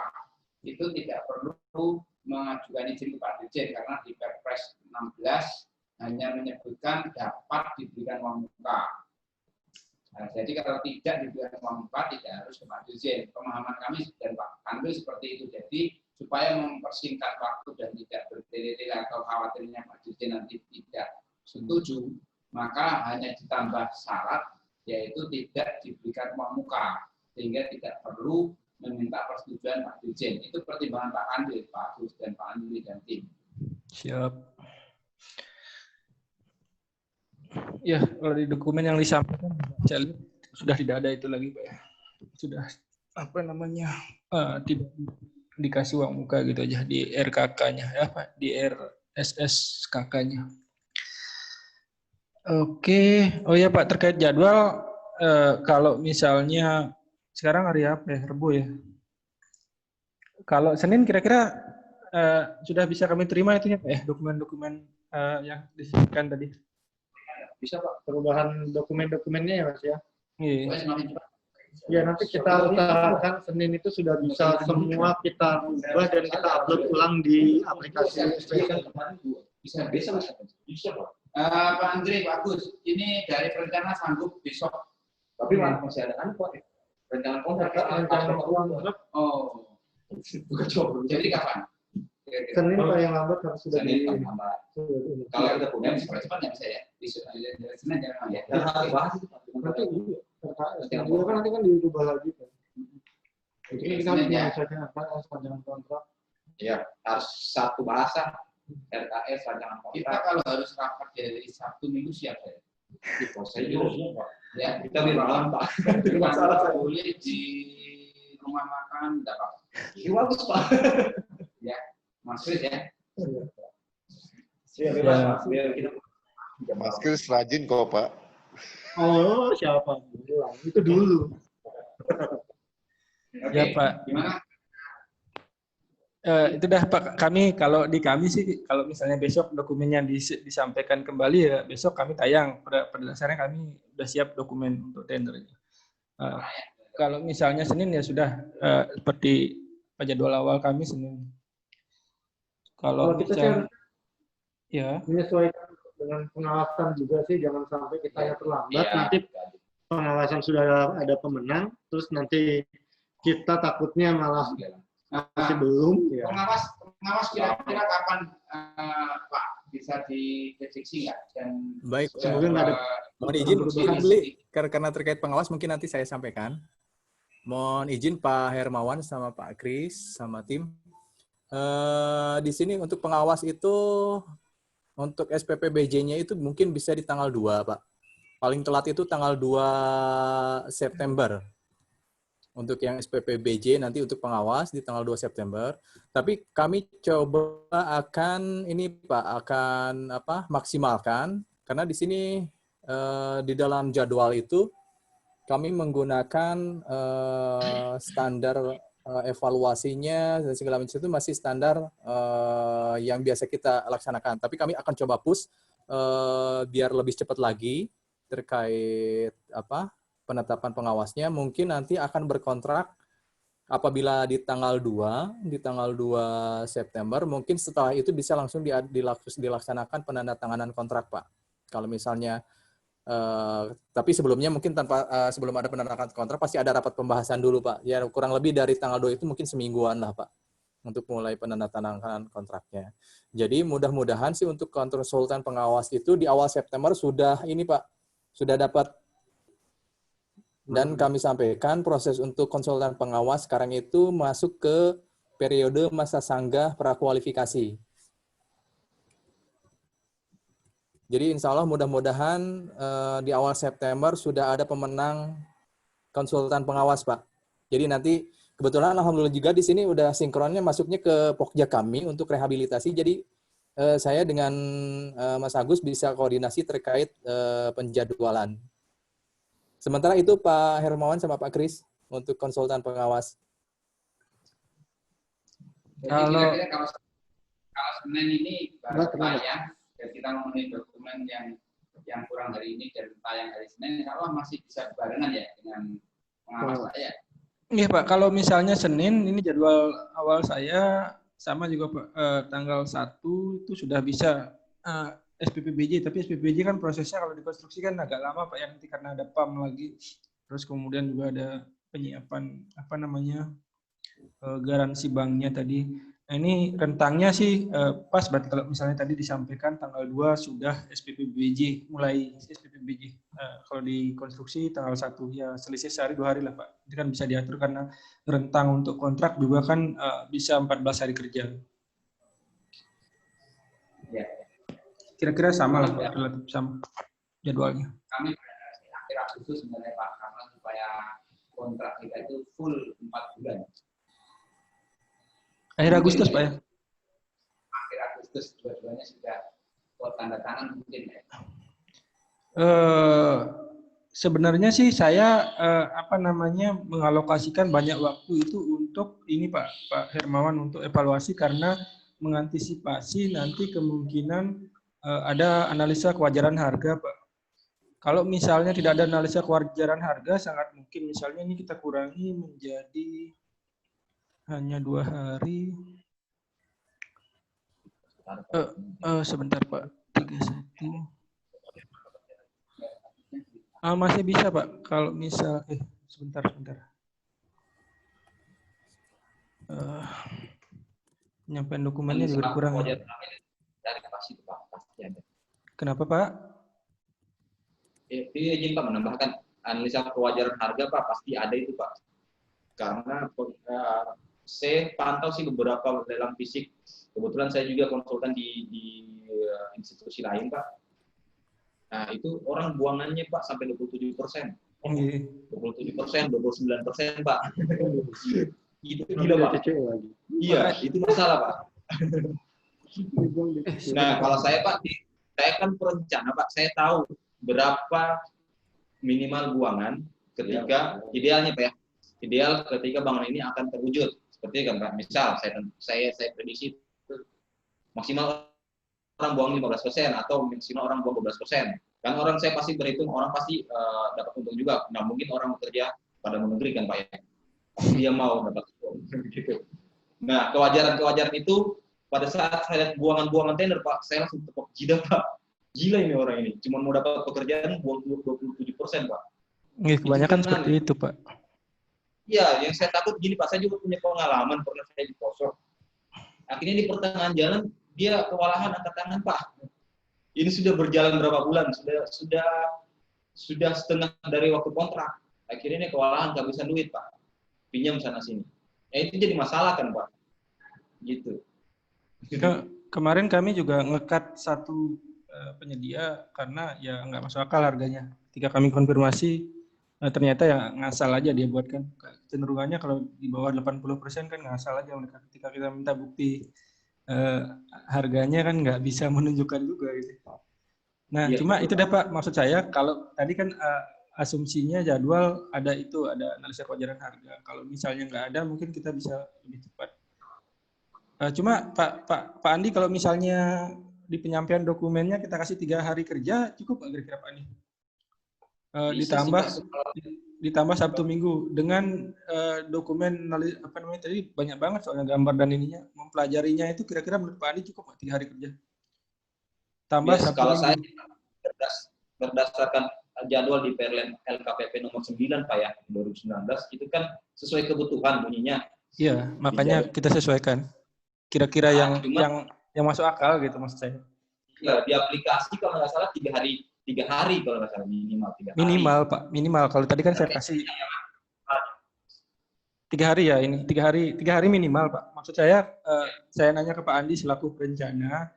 itu tidak perlu mengajukan izin ke Pak Dirjen karena di Perpres 16 hanya menyebutkan dapat diberikan uang muka. Nah, jadi kalau tidak diberikan uang muka tidak harus ke Pak Dirjen. Pemahaman kami dan Pak Kanwil seperti itu. Jadi supaya mempersingkat waktu dan tidak bertele-tele atau khawatirnya Pak Dirjen nanti tidak setuju, maka hanya ditambah syarat yaitu tidak diberikan uang muka sehingga tidak perlu meminta persetujuan Pak Dirjen. Itu pertimbangan Pak Kanwil, Pak Agus dan Pak Andri dan tim. Siap. Ya, kalau di dokumen yang disampaikan saya lihat sudah tidak ada itu lagi Pak ya. Sudah tidak dikasih uang muka gitu aja di RKK-nya ya Pak, di RSSKK-nya. Oke, oh ya Pak, terkait jadwal, kalau misalnya sekarang hari apa ya, Rabu ya? Kalau Senin kira-kira sudah bisa kami terima itu ya Pak ya, dokumen-dokumen yang disebutkan tadi? Bisa Pak, perubahan dokumen-dokumennya ya Mas ya? Iya. Ya nanti kita usahakan Senin itu sudah bisa semua kita ubah dan kita upload ulang di aplikasi Station. Bisa Pak. Pak Andri, Pak Agus, ini dari perencana sanggup besok. Tapi masih ada rencana kontrak. Oh, jadi kapan? Senin Pak yang lambat harus sudah di. Kalau kita punya cepat-cepat ya bisa ya. Senin jangan ya. Nanti kan diubah lagi kan. Jadi kita harus menyelesaikan rancangan kontrak. Ya, harus satu bahasa. RKS rancangan kontrak. Kita kalau harus rapat dari Sabtu Minggu siap saya. Di proses itu. Ya, Kita di malam Pak. masalah boleh di rumah makan enggak apa-apa. Bagus Pak. Ya, maksud ya. Mas Kris rajin kok Pak. Oh, siapa? Itu dulu. Ya Pak. Gimana? Itu dah Pak, kalau di kami sih, kalau misalnya besok dokumennya disampaikan kembali ya besok kami tayang. Pada dasarnya kami sudah siap dokumen untuk tender. Kalau misalnya Senin ya sudah seperti jadwal awal kami Senin. Kalau misalnya ya menyesuaikan dengan pengawasan juga sih, jangan sampai kita yang terlambat. Nanti pengawasan sudah ada pemenang, terus nanti kita takutnya malah masih belum. Ya. Pengawas kira-kira kapan Pak bisa diprediksi nggak? Dan baik, semoga nggak ada. Mohon izin Pak Beli, karena terkait pengawas mungkin nanti saya sampaikan. Mohon izin Pak Hermawan sama Pak Kris sama tim. Di sini untuk pengawas itu untuk SPP BJ-nya itu mungkin bisa di tanggal 2, Pak. Paling telat itu tanggal 2 September. Untuk yang SPP BJ nanti untuk pengawas di tanggal 2 September. Tapi kami coba akan ini Pak, akan maksimalkan karena di sini di dalam jadwal itu kami menggunakan standar evaluasinya dan segala macam itu masih standar yang biasa kita laksanakan. Tapi kami akan coba push biar lebih cepat lagi. terkait penetapan pengawasnya, mungkin nanti akan berkontrak apabila di tanggal 2 September, mungkin setelah itu bisa langsung dilaksanakan penandatanganan kontrak, Pak. Kalau misalnya, tapi sebelumnya mungkin sebelum ada penandatanganan kontrak, pasti ada rapat pembahasan dulu, Pak. Ya kurang lebih dari tanggal 2 itu mungkin semingguan lah, Pak, untuk mulai penandatanganan kontraknya. Jadi mudah-mudahan sih untuk konsultan pengawas itu di awal September sudah ini, Pak, sudah dapat. Dan kami sampaikan proses untuk konsultan pengawas sekarang itu masuk ke periode masa sanggah prakualifikasi. Jadi insya Allah mudah-mudahan di awal September sudah ada pemenang konsultan pengawas, Pak. Jadi nanti kebetulan alhamdulillah juga di sini udah sinkronnya masuknya ke Pokja kami untuk rehabilitasi. Jadi saya dengan Mas Agus bisa koordinasi terkait penjadwalan. Sementara itu Pak Hermawan sama Pak Kris untuk konsultan pengawas. Jadi kira-kira kalau Senin ini baru tayang, dan kita memenuhi dokumen yang kurang hari ini dan tayang hari Senin, insya Allah masih bisa barengan ya dengan pengawas saya. Iya Pak, kalau misalnya Senin, ini jadwal awal saya sama juga Pak, tanggal 1 itu sudah bisa SPPBJ, tapi SPPBJ kan prosesnya kalau dikonstruksi kan agak lama Pak ya, nanti karena ada PAM lagi, terus kemudian juga ada penyiapan garansi banknya tadi. Nah ini rentangnya sih pas berarti kalau misalnya tadi disampaikan tanggal 2 sudah SPPBJ, mulai SPPBJ. Kalau di konstruksi tanggal 1 ya selisih sehari 2 hari lah Pak. Itu kan bisa diatur karena rentang untuk kontrak juga kan bisa 14 hari kerja. Ya. Kira-kira sama lah Pak, relatif sama jadwalnya. Kami akhir Agustus sebenarnya Pak, karena supaya kontrak kita itu full 4 bulan. Akhir Agustus Pak ya? Akhir Agustus dua-duanya sudah tanda tangan mungkin ya. Sebenarnya sih saya mengalokasikan banyak waktu itu untuk ini Pak Hermawan untuk evaluasi karena mengantisipasi nanti kemungkinan ada analisa kewajaran harga Pak. Kalau misalnya tidak ada analisa kewajaran harga, sangat mungkin misalnya ini kita kurangi menjadi hanya 2 hari. Sebentar Pak, 31. Masih bisa Pak, kalau misal sebentar. Penyampaian dokumennya juga kurang. Kenapa Pak? Izin Pak menambahkan analisa kewajaran harga Pak, pasti ada itu Pak. Karena saya pantau sih beberapa lelang fisik. Kebetulan saya juga konsultan di institusi lain Pak. Nah itu orang buangannya Pak sampai 27%. 27%, 29% Pak. Itu gila Pak. Iya, itu masalah Pak. Nah kalau saya Pak, saya kan perencana Pak, saya tahu berapa minimal buangan ketika idealnya Pak ya. Ideal ketika bangunan ini akan terwujud. Seperti kan Pak, misal saya prediksi maksimal orang buang 15% atau maksimal orang buang 12%. Kan orang saya pasti berhitung, orang pasti dapat untung juga. Nah mungkin orang bekerja pada negeri kan Pak ya. Pasti dia mau dapat untung. Gitu. Nah kewajaran itu pada saat saya lihat buangan-buangan tender Pak, saya langsung tepuk jidat Pak. Gila ini orang ini, cuma mau dapat pekerjaan buang 27% Pak. Kebanyakan seperti itu Pak. Iya, yang saya takut gini Pak, saya juga punya pengalaman pernah saya di posok. Akhirnya di pertengahan jalan dia kewalahan angkat tangan Pak. Ini sudah berjalan berapa bulan, sudah setengah dari waktu kontrak. Akhirnya dia kewalahan kehabisan duit Pak, pinjam sana sini. Itu jadi masalah kan Pak. Gitu. Kemarin kami juga ngekat satu penyedia karena ya nggak masuk akal harganya. Ketika kami konfirmasi ternyata ya ngasal aja dia buatkan. Cenderungannya kalau di bawah 80% kan ngasal aja mereka. Ketika kita minta bukti harganya kan nggak bisa menunjukkan juga gitu. Nah ya, cuma itu dapat maksud saya kalau tadi kan asumsinya jadwal ada analisa kewajaran harga. Kalau misalnya nggak ada mungkin kita bisa lebih cepat. Cuma Pak Andi kalau misalnya di penyampaian dokumennya kita kasih 3 hari kerja cukup nggak kira-kira Pak Andi? Ditambah Sabtu Minggu dengan dokumen tadi banyak banget soalnya gambar dan ininya, mempelajarinya itu kira-kira menurut Pak Andi cukup nggak 3 hari kerja? Tambah Yes, Sabtu kalau Minggu. saya berdasarkan jadwal di Perlen LKPP nomor 9 Pak ya 2019 itu kan sesuai kebutuhan bunyinya. Iya, makanya kita sesuaikan. Kira-kira yang masuk akal gitu maksud saya. Ya, di aplikasi kalau nggak salah 3 hari kalau nggak salah minimal 3 hari. Minimal Pak, minimal. Kalau tadi kan saya kasih 3 hari ya ini, 3 hari minimal Pak. Maksud saya nanya ke Pak Andi selaku perencana,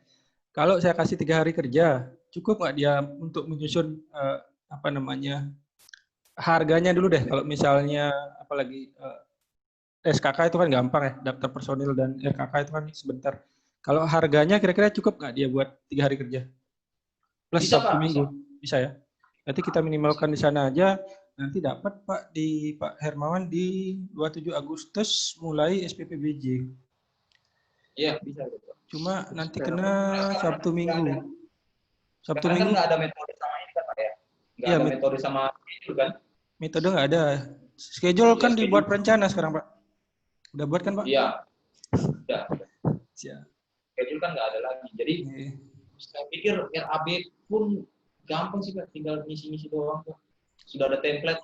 kalau saya kasih 3 hari kerja, cukup nggak dia untuk menyusun harganya dulu deh. Kalau misalnya apalagi SKK itu kan gampang ya, daftar personil dan RKK itu kan sebentar. Kalau harganya kira-kira cukup nggak dia buat 3 hari kerja? Plus Bisa, Sabtu Pak, Minggu. Bisa ya? Nanti kita minimalkan di sana aja. Nanti dapat Pak di Pak Hermawan di 27 Agustus mulai SPPBJ. Iya, bisa. Cuma nanti kena Sabtu Minggu. Sabtu Karena Minggu kan nggak ada metode sama ini kan Pak ya? Nggak Iya, ada metode sama itu kan? metode nggak ada. Schedule kan schedule. dibuat perencana sekarang Pak. Udah buat kan Pak? Iya. Udah. Siap. Schedule kan nggak ada lagi. Jadi saya pikir RAB pun gampang sih Pak, tinggal ngisi-ngisi doang kok. Sudah ada template.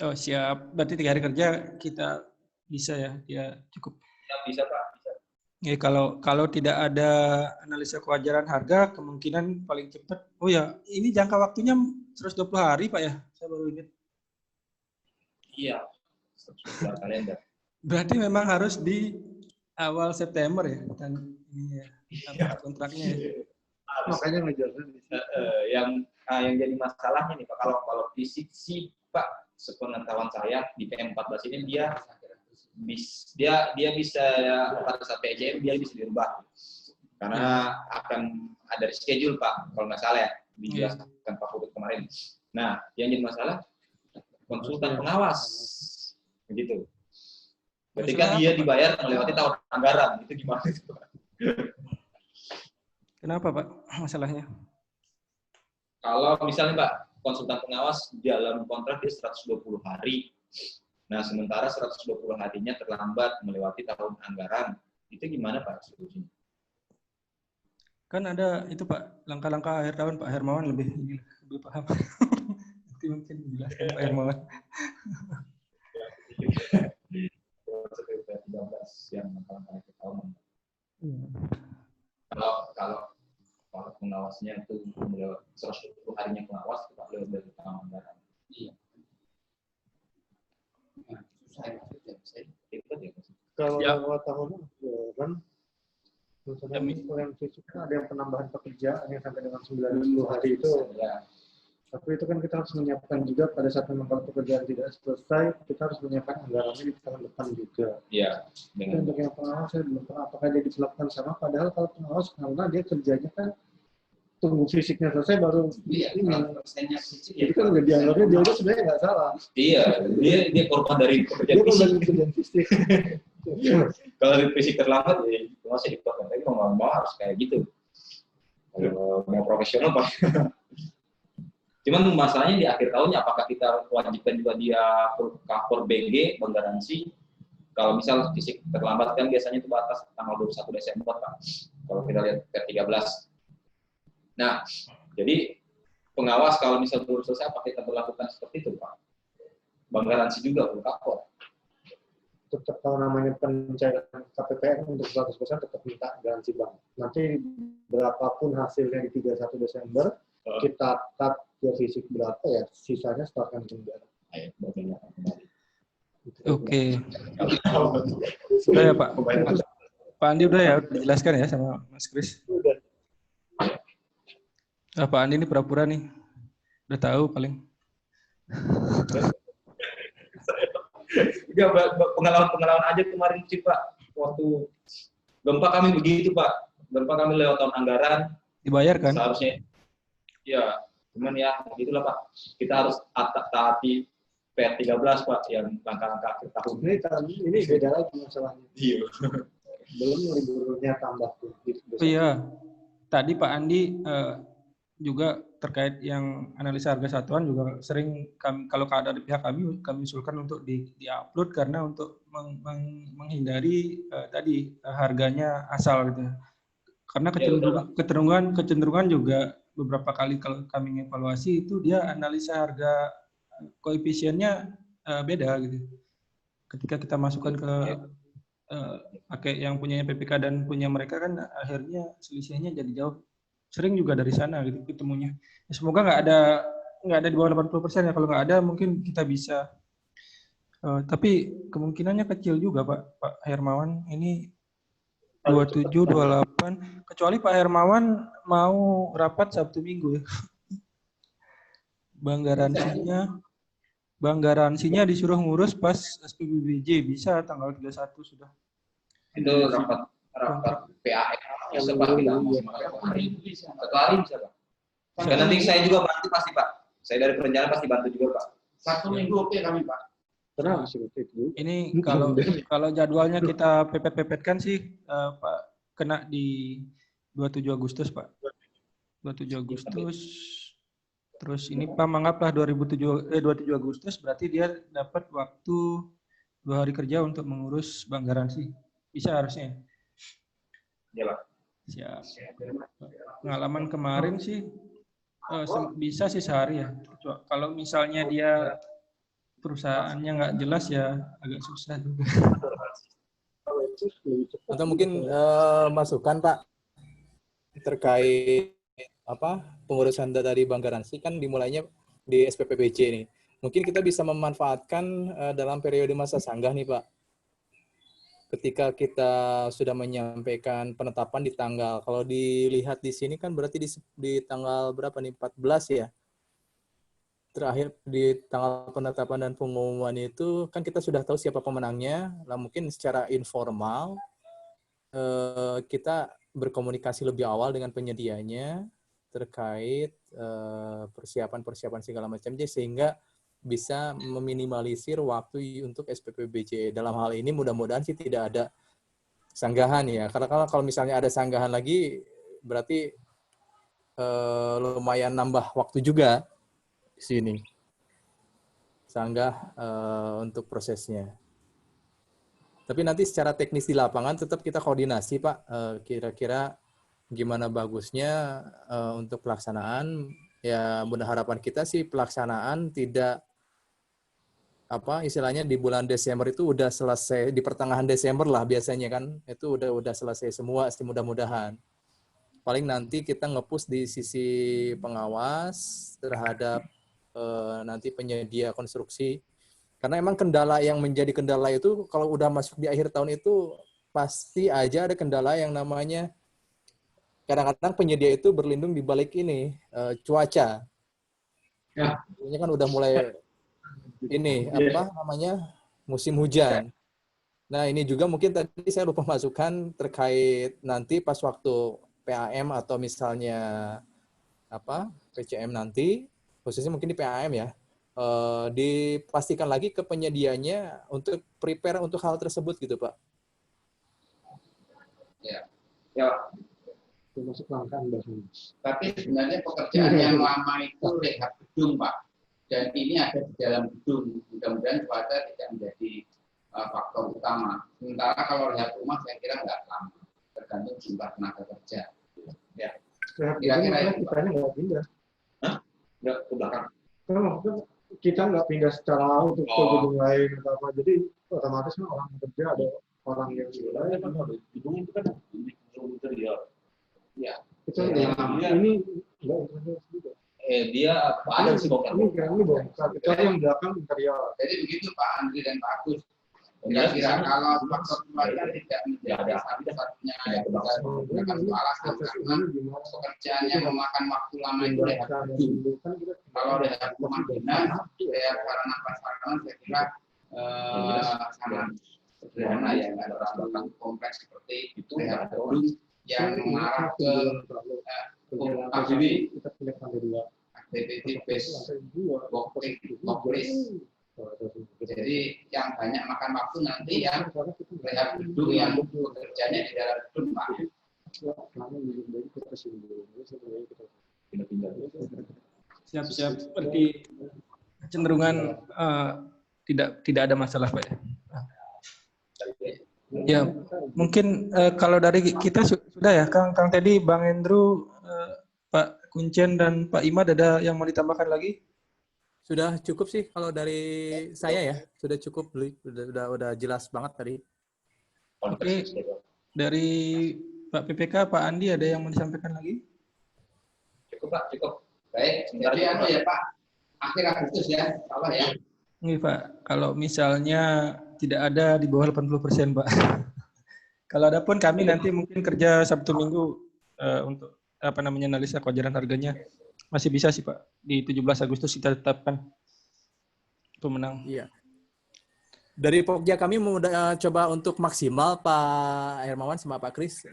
Oh siap. Berarti 3 hari kerja kita bisa ya? Ya cukup. Ya, bisa Pak. Bisa. Ya, kalau tidak ada analisa kewajaran harga, kemungkinan paling cepat. Oh ya, ini jangka waktunya 120 hari Pak ya? Saya baru ingat. Iya. Sesuai kalender. Berarti memang harus di awal September ya? Dan ini ya, kontraknya ya. Makanya ngejarnya yang jadi masalahnya nih Pak, kalau fisik sih Pak, sepengetahuan saya di PM14 ini dia bisa pada saat PJM dia bisa dirubah karena akan ada schedule Pak, kalau nggak salah ya dijelaskan Pak Putut kemarin. Nah, yang jadi masalah konsultan pengawas begitu. Ketika dia dibayar melewati tahun anggaran, itu gimana itu Pak? Kenapa Pak masalahnya? Kalau misalnya Pak, konsultan pengawas dalam kontrak dia 120 hari. Nah, sementara 120 harinya terlambat melewati tahun anggaran. Itu gimana Pak solusinya? Kan ada itu Pak, langkah-langkah akhir tahun Pak Hermawan lebih paham. Nanti mungkin dijelaskan Pak Hermawan. Yang langkah-langkah akhir tahun. Kalau pengawasnya itu melewati 120 harinya pengawas, itu Pak lewat dari tahun anggaran. Iya. Kalau lewat tahun anggaran, misalnya yang fisiknya ada yang penambahan pekerjaan yang sampai dengan 90 hari itu. Ya. Tapi itu kan kita harus menyiapkan juga pada saat memang kalau pekerjaan tidak selesai, kita harus menyiapkan anggarannya di tahun depan juga. Iya. Untuk yang pengawas saya belum tahu apakah dia diperlakukan sama. Padahal kalau pengawas karena dia kerjanya kan tunggu fisiknya selesai baru ini. Jadi kan udah dianggapnya dia udah sebenarnya nggak salah. Iya, dia korban dari pekerjaan fisik. Kalau fisik terlambat, ya masih dikorban. Tapi mau harus kayak gitu. Kalau mau profesional Pak. Cuman masalahnya di akhir tahunnya apakah kita wajibkan juga dia cover BG, menggaransi. Kalau misal fisik terlambat kan biasanya itu batas tanggal 21 Desember Pak. Kalau kita lihat ke 13. Nah, jadi pengawas kalau misal belum selesai apakah kita berlakukan seperti itu Pak? Menggaransi juga full cover. Tetap kalau namanya pencairan KPPN untuk 100% tetap minta garansi bank. Nanti berapapun hasilnya di 31 Desember, kita cut ya fisik berapa ya, sisanya setelahkan negara. Oke. Sudah ya Pak. Pak Andi udah ya, dijelaskan ya sama Mas Kris. Udah. Pak Andi ini pura-pura nih. Udah tahu paling. Ya, pengalaman aja kemarin sih Pak. Waktu gempa kami begitu Pak. Gempa kami lewat tahun anggaran. Dibayar kan? Seharusnya. Ya, cuman ya begitulah Pak. Kita harus taati PR13 Pak, yang langkah-langkah akhir tahun. Ini beda lagi masalahnya. Iya. Belum liburnya tambah. Iya. Tadi Pak Andi juga terkait yang analisa harga satuan juga sering kami, kalau ada di pihak kami usulkan untuk di-upload karena untuk menghindari tadi harganya asal gitu. Karena kecenderungan juga beberapa kali kalau kami evaluasi itu dia analisa harga koefisiennya beda gitu. Ketika kita masukkan ke pakai yang punyanya PPK dan punya mereka kan akhirnya selisihnya jadi jauh. Sering juga dari sana gitu ketemunya. Ya, semoga nggak ada di bawah 80% ya. Kalau nggak ada mungkin kita bisa. Tapi kemungkinannya kecil juga Pak Hermawan. Ini 27, 28. Kecuali Pak Hermawan mau rapat Sabtu Minggu ya. Bang garansinya disuruh ngurus pas SPBBJ bisa tanggal 31 sudah. Itu rapat PAM bisa Pak, tidak satu hari bisa Pak. Dan nanti saya juga bantu pasti Pak. Saya dari perencanaan pasti bantu juga Pak. Satu minggu oke kami Pak. Ini kalau jadwalnya kita pepet-pepetkan sih Pak kena di 27 Agustus Pak. 27 Agustus. Terus ini Pak menganggaplah 27 Agustus berarti dia dapat waktu 2 hari kerja untuk mengurus bank garansi. Bisa harusnya. Ya Pak. Siap. Pengalaman kemarin sih bisa sih sehari ya. Kalau misalnya dia perusahaannya nggak jelas ya agak susah juga. Atau mungkin masukan Pak terkait pengurusan data di bank garansi kan dimulainya di SPPBJ nih. Mungkin kita bisa memanfaatkan dalam periode masa sanggah nih Pak. Ketika kita sudah menyampaikan penetapan di tanggal, kalau dilihat di sini kan berarti di tanggal berapa nih? 14 ya. Terakhir di tanggal penetapan dan pengumuman itu kan kita sudah tahu siapa pemenangnya. Lah mungkin secara informal kita berkomunikasi lebih awal dengan penyedianya terkait persiapan-persiapan segala macamnya sehingga bisa meminimalisir waktu untuk SPPBJ. Dalam hal ini mudah-mudahan sih tidak ada sanggahan ya. Karena kalau misalnya ada sanggahan lagi berarti lumayan nambah waktu juga di sini. Sanggah untuk prosesnya. Tapi nanti secara teknis di lapangan tetap kita koordinasi Pak. Kira-kira gimana bagusnya untuk pelaksanaan. Ya mudah harapan kita sih pelaksanaan tidak istilahnya di bulan Desember itu udah selesai, di pertengahan Desember lah biasanya kan itu udah selesai semua sih mudah-mudahan. Paling nanti kita nge-push di sisi pengawas terhadap nanti penyedia konstruksi. Karena emang kendala yang menjadi kendala itu kalau udah masuk di akhir tahun itu pasti aja ada kendala yang namanya kadang-kadang penyedia itu berlindung di balik ini cuaca. Ya, ini kan udah mulai ini musim hujan. Nah, ini juga mungkin tadi saya lupa masukkan terkait nanti pas waktu PAM atau misalnya PCM nanti, khususnya mungkin di PAM ya, dipastikan lagi ke penyedianya untuk prepare untuk hal tersebut gitu Pak. Ya. Masuk langkah Tapi sebenarnya pekerjaan yang lama itu rehab gedung Pak. Dan ini ada di dalam gedung. Mudah-mudahan cuaca tidak menjadi faktor utama. Sementara kalau rehab rumah saya kira nggak lama. Tergantung jumlah tenaga kerja. Ya. Kira-kira kita nggak pindah. Hah? Nggak ke belakang. Kita nggak pindah secara untuk ke gedung lain atau apa. Jadi otomatis kan orang kerja ada orang yang lain. Gedung itu kan gedung interior. Ya. Ini nggak interior juga. Dia ada sih bongkar. Ini bongkar. Kita yang belakang interior. Jadi begitu Pak Andri dan Pak Agus. Kira-kira kalau faktor cuaca tidak menjadi satu-satunya yang bisa digunakan untuk alasan karena pekerjaan yang memakan waktu lama itu rehab gedung. Kalau rehab rumah dinas, rehab sarana prasarana saya kira sangat sederhana ya, nggak terlalu kompleks seperti itu rehab gedung yang mengarah ke aktivitas based workplace. Jadi yang banyak makan waktu nanti yang rehab gedung yang bekerjanya di dalam gedung Pak. Pindah-pindah. Siap-siap. Seperti kecenderungan tidak ada masalah, Pak ya. Ya, mungkin kalau dari kita sudah ya, Kang Teddy, Bang Andrew, Pak Kuncen dan Pak Imad, ada yang mau ditambahkan lagi? Sudah cukup sih kalau dari saya ya, sudah cukup, udah jelas banget tadi. Oke, dari Pak PPK, Pak Andi, ada yang mau disampaikan lagi? Cukup Pak, cukup. Baik, jadi ya Pak, akhir Agustus ya, Allah ya. Ini Pak, kalau misalnya tidak ada di bawah 80%, Pak. Kalau ada pun kami nanti mungkin kerja Sabtu Minggu untuk analisa kewajaran harganya. Masih bisa sih Pak, di 17 Agustus kita tetapkan pemenang. Iya. Dari Pokja kami mau coba untuk maksimal Pak Hermawan sama Pak Kris,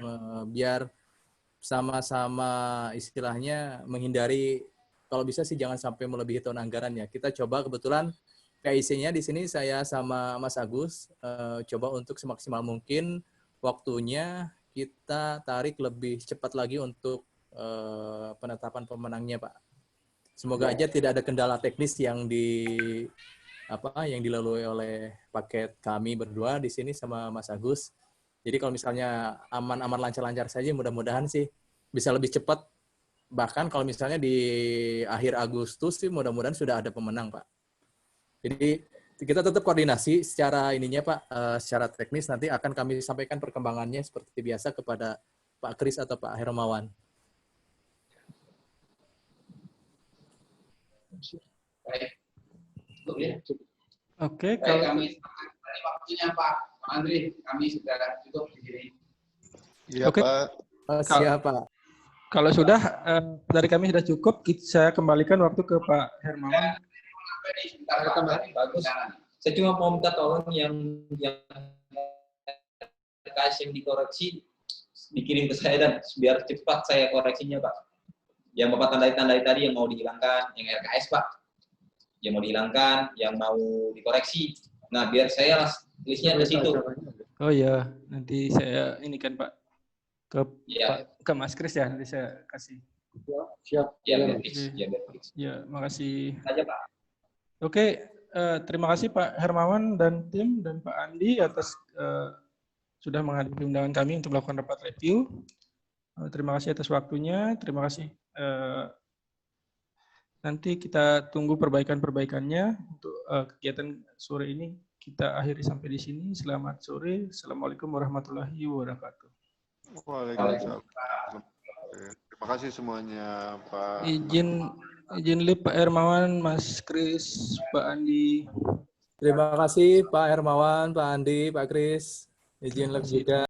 biar sama-sama istilahnya menghindari, kalau bisa sih jangan sampai melebihi tahun anggaran ya. Kita coba kebetulan PIC-nya di sini saya sama Mas Agus coba untuk semaksimal mungkin waktunya kita tarik lebih cepat lagi untuk penetapan pemenangnya, Pak. Semoga aja tidak ada kendala teknis yang dilalui oleh paket kami berdua di sini sama Mas Agus. Jadi kalau misalnya aman-aman lancar-lancar saja, mudah-mudahan sih bisa lebih cepat. Bahkan kalau misalnya di akhir Agustus sih mudah-mudahan sudah ada pemenang, Pak. Jadi kita tetap koordinasi secara ininya Pak, secara teknis nanti akan kami sampaikan perkembangannya seperti biasa kepada Pak Kris atau Pak Hermawan. Baik. Cukup ya. Oke, Baik, kalau kami dari waktunya Pak Andri, kami sudah cukup di sini. Iya, Oke. Pak. Siap, Pak. Kalau sudah dari kami sudah cukup, saya kembalikan waktu ke Pak Hermawan. Bagus. Saya cuma mau minta tolong yang RKS yang dikoreksi dikirim ke saya dan biar cepat saya koreksinya, Pak. Yang Bapak tandai tadi yang mau dihilangkan, yang RKS, Pak. Yang mau dihilangkan, yang mau dikoreksi. Nah, biar saya listnya di situ. Oh iya, nanti saya ini kan Pak ke Ya. ke Mas Kris ya, nanti saya kasih. Siap. Ya, biar fix. Ya, makasih. Aja, Pak. Oke, terima kasih Pak Hermawan dan tim dan Pak Andi atas sudah menghadiri undangan kami untuk melakukan rapat review. Terima kasih atas waktunya. Terima kasih. Nanti kita tunggu perbaikan-perbaikannya untuk kegiatan sore ini. Kita akhiri sampai di sini. Selamat sore. Assalamualaikum warahmatullahi wabarakatuh. Waalaikumsalam. Terima kasih semuanya, Pak. Izin live Pak Hermawan, Mas Kris, Pak Andi. Terima kasih Pak Hermawan, Pak Andi, Pak Kris. Izin live juga.